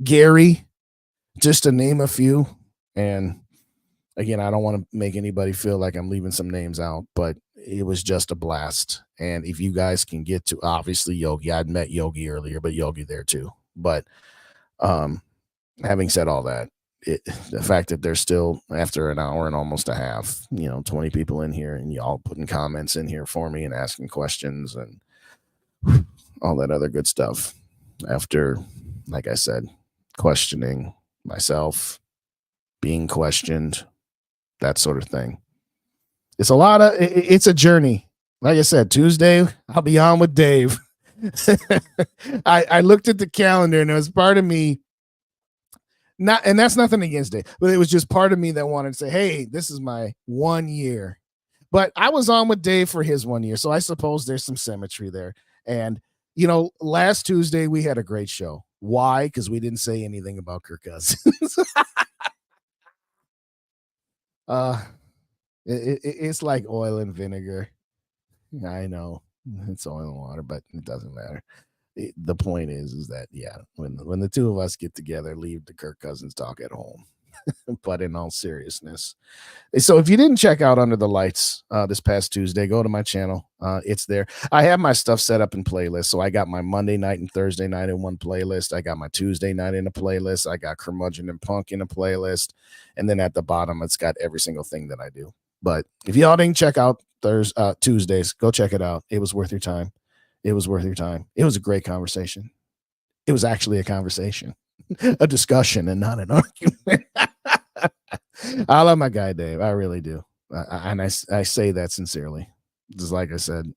Gary, just to name a few. And again, I don't want to make anybody feel like I'm leaving some names out, but it was just a blast. And if you guys can get to, obviously Yogi, I'd met Yogi earlier, but Yogi there too. But having said all that, the fact that there's still, after an hour and almost a half, 20 people in here and y'all putting comments in here for me and asking questions and all that other good stuff after, like I said, questioning myself, being questioned, that sort of thing. It's a journey. Like I said, Tuesday, I'll be on with Dave. I looked at the calendar and it was part of me, and that's nothing against Dave, but it was just part of me that wanted to say, hey, this is my 1 year. But I was on with Dave for his 1 year. So I suppose there's some symmetry there. And, last Tuesday we had a great show. Why? Because we didn't say anything about Kirk Cousins. It's like oil and vinegar. I know it's oil and water, but it doesn't matter. The point is that when the two of us get together, leave the Kirk Cousins talk at home. But in all seriousness, so if you didn't check out Under the Lights this past Tuesday, go to my channel. It's there. I have my stuff set up in playlists. So I got my Monday night and Thursday night in one playlist. I got my Tuesday night in a playlist. I got Curmudgeon and Punk in a playlist. And then at the bottom, it's got every single thing that I do. But if y'all didn't check out Tuesdays, go check it out. It was worth your time. It was worth your time. It was a great conversation. It was actually a conversation, a discussion, and not an argument. I love my guy, Dave. I really do. And I say that sincerely. Just like I said,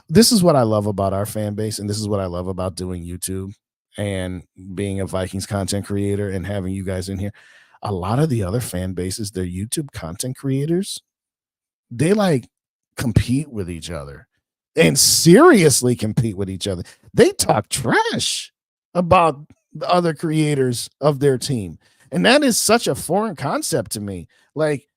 this is what I love about our fan base. And this is what I love about doing YouTube and being a Vikings content creator and having you guys in here. A lot of the other fan bases, they're YouTube content creators. They like compete with each other and seriously compete with each other. They talk trash about the other creators of their team. And that is such a foreign concept to me. Like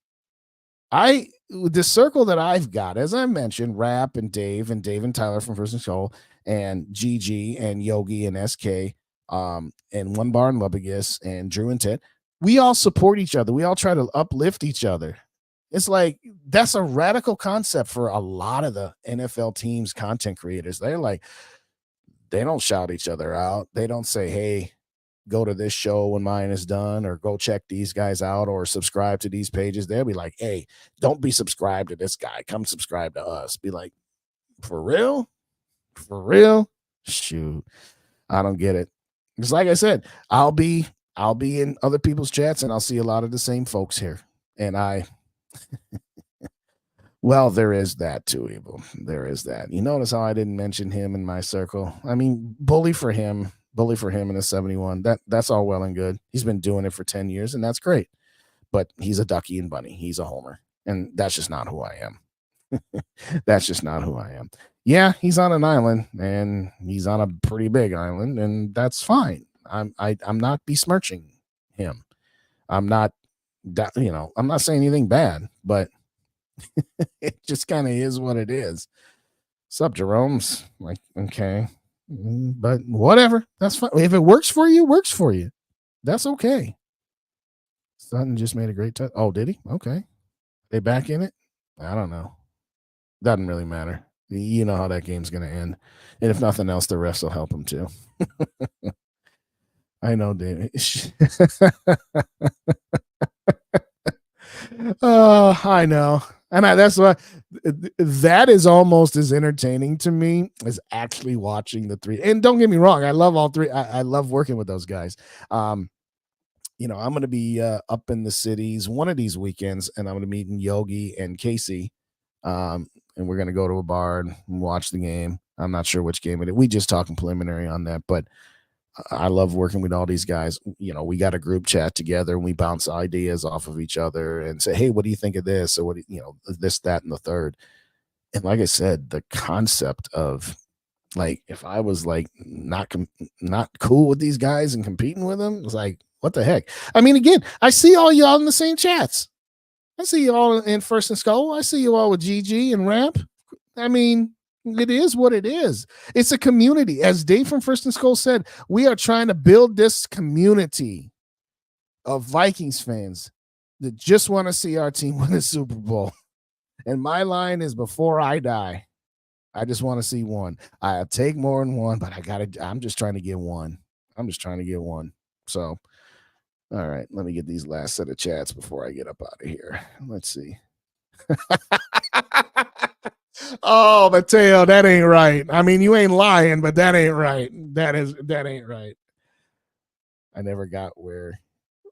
the circle that I've got, as I mentioned, Rap and Dave and Tyler from First and Soul and GG and Yogi and SK and One Bar and Lubigus and Drew and Ted, we all support each other. We all try to uplift each other. It's like, that's a radical concept for a lot of the NFL teams, content creators. They're like, they don't shout each other out. They don't say, hey, go to this show when mine is done, or go check these guys out, or subscribe to these pages. They'll be like, hey, don't be subscribed to this guy. Come subscribe to us. Be like, for real? For real? Shoot. I don't get it. Because like I said, I'll be in other people's chats and I'll see a lot of the same folks here. And well, there is that too, Evil. There is that. You notice how I didn't mention him in my circle? I mean, bully for him in the 71. That's all well and good. He's been doing it for 10 years, and that's great. But he's a ducky and bunny. He's a homer. And that's just not who I am. That's just not who I am. Yeah, he's on an island, and he's on a pretty big island, and that's fine. I'm not besmirching him. I'm not I'm not saying anything bad, but it just kind of is what it is. Sup, Jerome's like, okay. But whatever. That's fine. If it works for you, works for you. That's okay. Sutton just made a great touch. Oh, did he? Okay. They back in it? I don't know. Doesn't really matter. You know how that game's going to end. And if nothing else, the refs will help him too. I know, David. Oh, I know. And that's why that is almost as entertaining to me as actually watching the three. And don't get me wrong, I love all three. I love working with those guys. I'm going to be up in the cities one of these weekends, and I'm going to meet Yogi and Casey. And we're going to go to a bar and watch the game. I'm not sure which game it is. We just talking preliminary on that, but I love working with all these guys. We got a group chat together and we bounce ideas off of each other and say, hey, what do you think of this? Or what do this, that, and the third. And like I said, the concept of like, if I was like not cool with these guys and competing with them, it's like, what the heck? I mean, again, I see all y'all in the same chats. I see you all in First and SKOL. I see you all with GG and Ramp. I mean, it is what it is. It's a community. As Dave from First and SKOL said, we are trying to build this community of Vikings fans that just want to see our team win the Super Bowl. And my line is, before I die, I just want to see one. I'll take more than one, but I'm just trying to get one. I'm just trying to get one. So, all right, let me get these last set of chats before I get up out of here. Let's see. Oh, Mateo, that ain't right. I mean, you ain't lying, but that ain't right. That ain't right. I never got where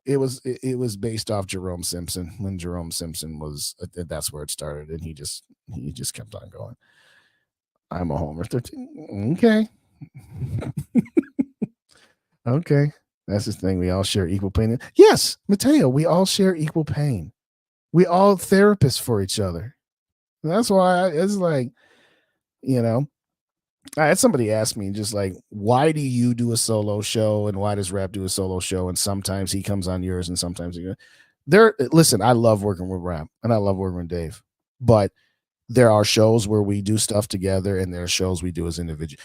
it was based off Jerome Simpson. When Jerome Simpson was, that's where it started, and he just kept on going. I'm a homer. 13. Okay. Okay. That's the thing. We all share equal pain. Yes, Mateo, we all share equal pain. We all therapists for each other. That's why it's like, I had somebody ask me just like, why do you do a solo show and why does Rap do a solo show? And sometimes he comes on yours and sometimes listen, I love working with Rap and I love working with Dave, but there are shows where we do stuff together and there are shows we do as individuals.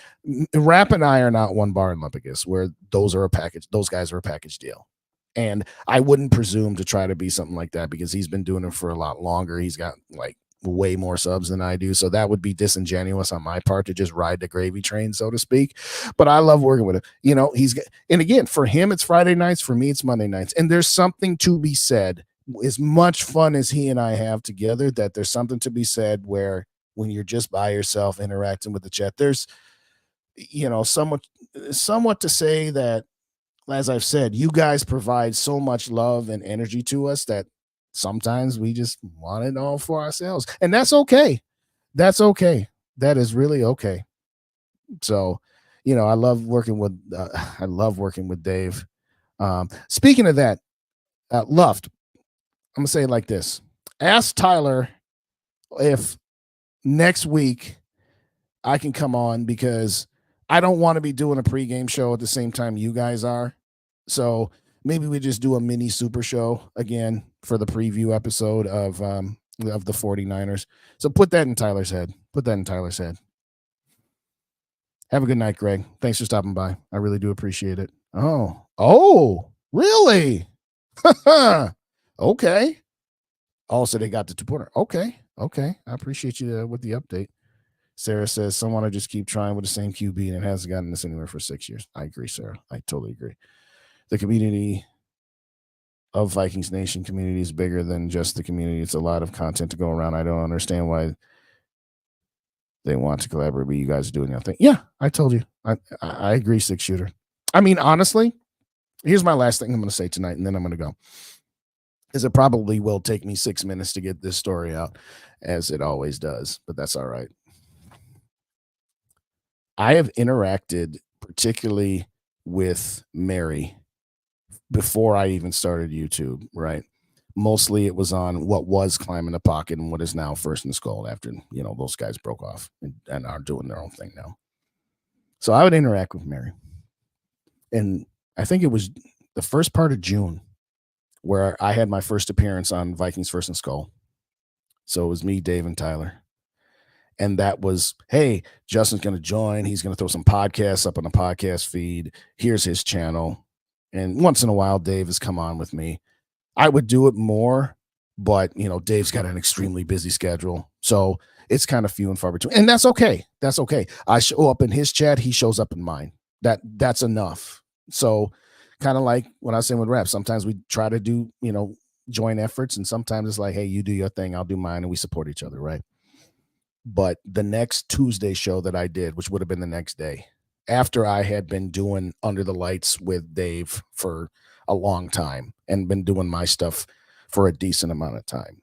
Rap and I are not one bar in Lupicus where those guys are a package deal. And I wouldn't presume to try to be something like that because he's been doing it for a lot longer. He's got like way more subs than I do. So that would be disingenuous on my part to just ride the gravy train, so to speak. But I love working with him. And again, for him, it's Friday nights. For me, it's Monday nights. And there's something to be said. As much fun as he and I have together, that there's something to be said where when you're just by yourself interacting with the chat, there's, somewhat to say that, as I've said, you guys provide so much love and energy to us that sometimes we just want it all for ourselves. And that's okay. That's okay. That is really okay. So, I love working with Dave. Speaking of that, Luft, I'm going to say it like this. Ask Tyler if next week I can come on because I don't want to be doing a pregame show at the same time you guys are. So maybe we just do a mini super show again for the preview episode of the 49ers. So put that in Tyler's head. Have a good night, Greg. Thanks for stopping by. I really do appreciate it. Oh, really? Okay. Also, they got the 2-pointer. Okay. I appreciate you with the update. Sarah says, someone to just keep trying with the same QB, and it hasn't gotten this anywhere for 6 years. I agree, Sarah. I totally agree. The community of Vikings Nation community is bigger than just the community. It's a lot of content to go around. I don't understand why They want to collaborate, but you guys are doing nothing. Yeah, I told you. I agree, 6 shooter. I mean, honestly, here's my last thing I'm going to say tonight, and then I'm going to go. Is it probably will take me 6 minutes to get this story out, as it always does, but that's all right. I have interacted particularly with Mary before I even started YouTube, right? Mostly it was on what was Climb in the Pocket and what is now First and SKOL after, those guys broke off and are doing their own thing now. So I would interact with Mary. And I think it was the first part of June where I had my first appearance on Vikings First and SKOL. So it was me, Dave, and Tyler. And that was, hey, Justin's going to join. He's going to throw some podcasts up on the podcast feed. Here's his channel. And once in a while, Dave has come on with me. I would do it more, but, Dave's got an extremely busy schedule. So it's kind of few and far between. And that's okay. That's okay. I show up in his chat. He shows up in mine. That's enough. So kind of like what I was saying with rap. Sometimes we try to do, joint efforts. And sometimes it's like, hey, you do your thing, I'll do mine. And we support each other, right? But the next Tuesday show that I did, which would have been the next day, after I had been doing Under the Lights with Dave for a long time and been doing my stuff for a decent amount of time,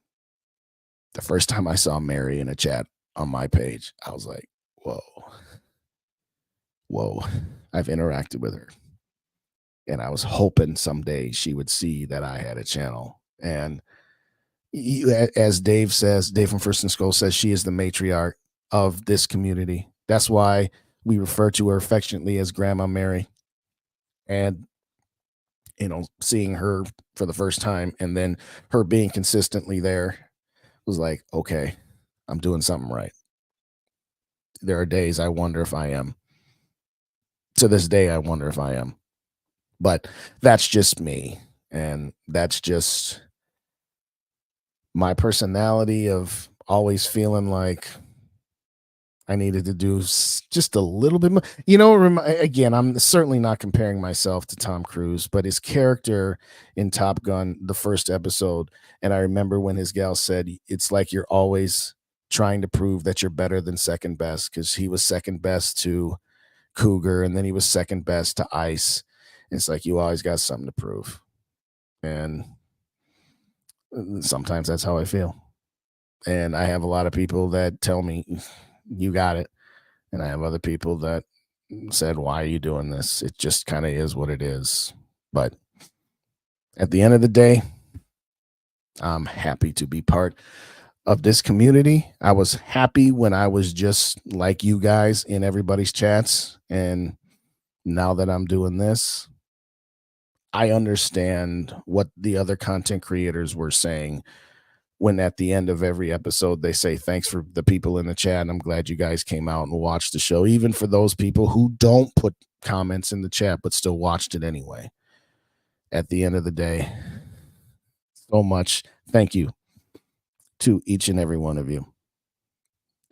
the first time I saw Mary in a chat on my page, I was like, whoa, I've interacted with her. And I was hoping someday she would see that I had a channel. And as Dave says, Dave from First and SKOL says, she is the matriarch of this community. That's why we refer to her affectionately as Grandma Mary. And, seeing her for the first time and then her being consistently there was like, okay, I'm doing something right. There are days I wonder if I am. To this day, I wonder if I am. But that's just me. And that's just my personality of always feeling like I needed to do just a little bit more. Again, I'm certainly not comparing myself to Tom Cruise, but his character in Top Gun, the first episode, and I remember when his gal said, it's like you're always trying to prove that you're better than second best, because he was second best to Cougar, and then he was second best to Ice. And it's like, you always got something to prove. And sometimes that's how I feel. And I have a lot of people that tell me, you got it. And I have other people that said, why are you doing this? It just kind of is what it is. But at the end of the day, I'm happy to be part of this community. I was happy when I was just like you guys in everybody's chats. And now that I'm doing this, I understand what the other content creators were saying when at the end of every episode they say, thanks for the people in the chat. I'm glad you guys came out and watched the show, even for those people who don't put comments in the chat but still watched it anyway. At the end of the day, so much thank you to each and every one of you.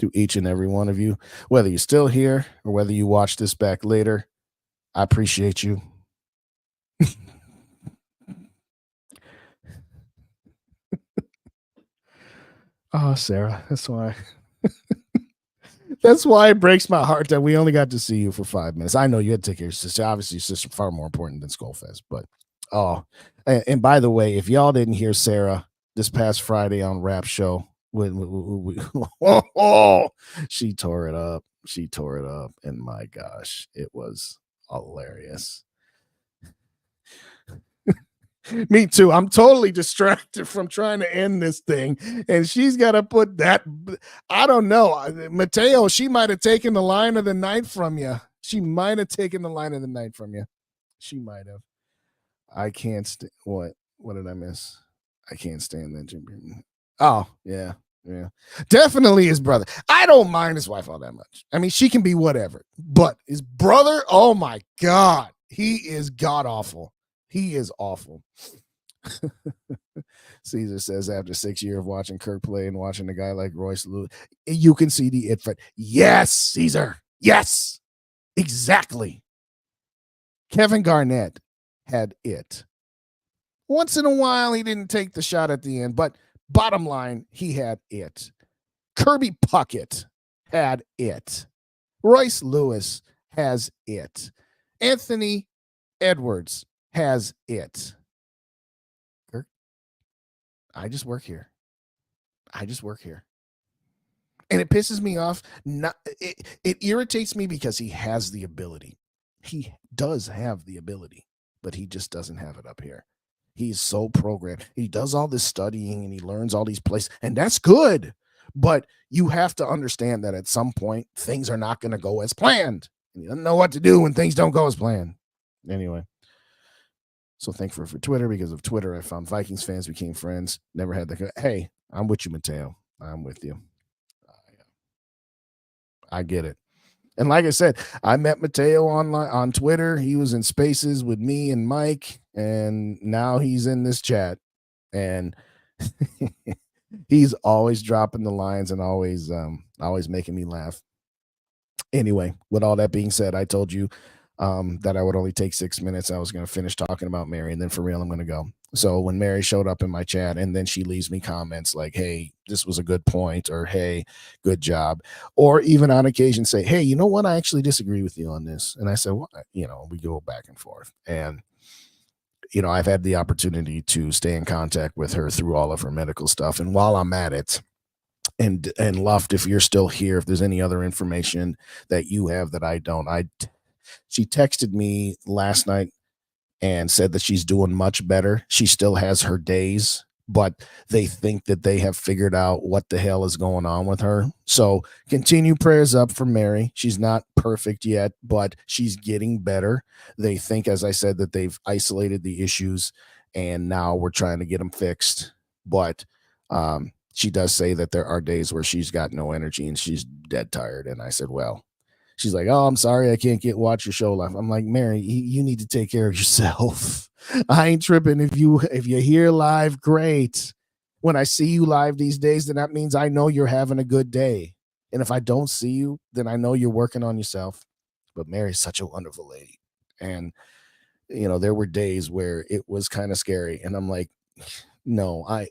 To each and every one of you, whether you're still here or whether you watch this back later, I appreciate you. Oh, Sarah, that's why. That's why it breaks my heart that we only got to see you for 5 minutes. I know you had to take care of your sister. Obviously, your sister far more important than Skullfest. But and by the way, if y'all didn't hear Sarah this past Friday on Rap Show, she tore it up. She tore it up, and my gosh, it was hilarious. Me too. I'm totally distracted from trying to end this thing. And she's got to put that. I don't know. Mateo, she might have taken the line of the night from you. She might have taken the line of the night from you. She might have. I can't. What? What did I miss? I can't stand that. Oh, yeah. Yeah. Definitely his brother. I don't mind his wife all that much. I mean, she can be whatever. But his brother, oh my God. He is god awful. He is awful. Caesar says, after 6 years of watching Kirk play and watching a guy like Royce Lewis, you can see the it fight. Yes, Caesar. Yes, exactly. Kevin Garnett had it. Once in a while, he didn't take the shot at the end, but bottom line, he had it. Kirby Puckett had it. Royce Lewis has it. Anthony Edwards has it. Kirk, I just work here. And it pisses me off. It irritates me because he has the ability. He does have the ability, but he just doesn't have it up here. He's so programmed. He does all this studying and he learns all these places, and that's good. But you have to understand that at some point things are not going to go as planned. And he doesn't know what to do when things don't go as planned. Anyway, so thankful for Twitter. Because of Twitter, I found Vikings fans, became friends. Never had the hey, I'm with you, Mateo. I'm with you. I get it. And like I said, I met Mateo on Twitter. He was in spaces with me and Mike, and now he's in this chat. And he's always dropping the lines and always making me laugh. Anyway, with all that being said, I told you that I would only take 6 minutes. I was going to finish talking about Mary, and then for real, I'm going to go. So when Mary showed up in my chat, and then she leaves me comments like, hey, this was a good point, or hey, good job, or even on occasion say, hey, you know what? I actually disagree with you on this. And I said, well, we go back and forth. And, I've had the opportunity to stay in contact with her through all of her medical stuff. And while I'm at it, and Luft, if you're still here, if there's any other information that you have that I don't, she texted me last night and said that she's doing much better. She still has her days, but they think that they have figured out what the hell is going on with her. So continue prayers up for Mary. She's not perfect yet, but she's getting better. They think, as I said, that they've isolated the issues and now we're trying to get them fixed. But she does say that there are days where she's got no energy and she's dead tired. And I said, well, she's like, oh, I'm sorry, I can't watch your show live. I'm like, Mary, you need to take care of yourself. I ain't tripping. If you're here live, great. When I see you live these days, then that means I know you're having a good day. And if I don't see you, then I know you're working on yourself. But Mary's such a wonderful lady. And, there were days where it was kind of scary. And I'm like, no, I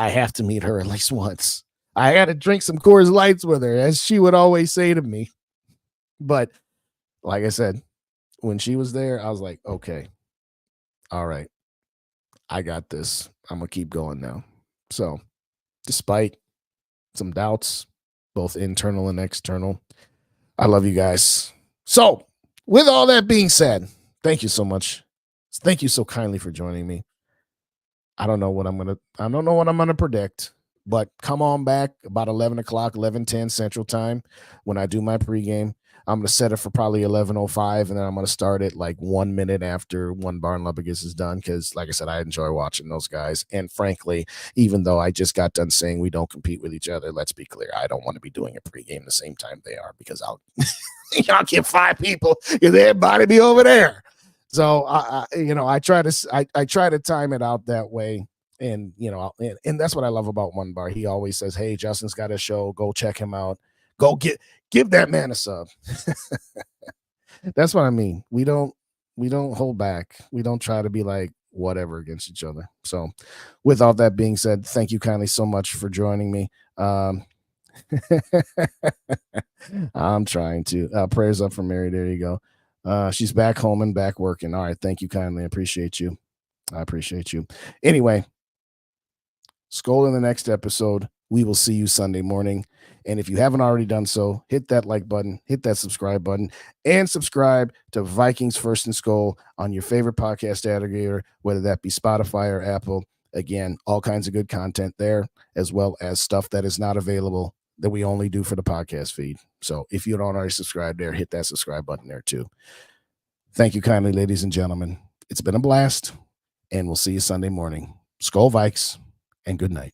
have to meet her at least once. I had to drink some Coors Lights with her, as she would always say to me. But like I said, when she was there, I was like, okay, all right, I got this. I'm going to keep going now. So despite some doubts, both internal and external, I love you guys. So with all that being said, thank you so much. Thank you so kindly for joining me. I don't know what I'm going to predict, but come on back about 11 o'clock, 11:10 Central Time when I do my pregame. I'm going to set it for probably 11:05, and then I'm going to start it like 1 minute after One Barn Lubbogus is done because, like I said, I enjoy watching those guys. And frankly, even though I just got done saying we don't compete with each other, let's be clear, I don't want to be doing a pregame the same time they are because I'll get 5 people because everybody be over there. So I try to time it out that way. And and that's what I love about One Bar. He always says, hey, Justin's got a show, go check him out, go give that man a sub. That's what I mean. We don't hold back. We don't try to be like whatever against each other. So with all that being said, thank you kindly so much for joining me. I'm trying to prayers up for Mary. There you go. She's back home and back working. All right. Thank you kindly. I appreciate you. Anyway, SKOL in the next episode. We will see you Sunday morning. And if you haven't already done so, hit that like button, hit that subscribe button, and subscribe to Vikings First and SKOL on your favorite podcast aggregator, whether that be Spotify or Apple. Again, all kinds of good content there, as well as stuff that is not available that we only do for the podcast feed. So if you don't already subscribe there, hit that subscribe button there too. Thank you kindly, ladies and gentlemen. It's been a blast, and we'll see you Sunday morning. SKOL Vikes, and good night.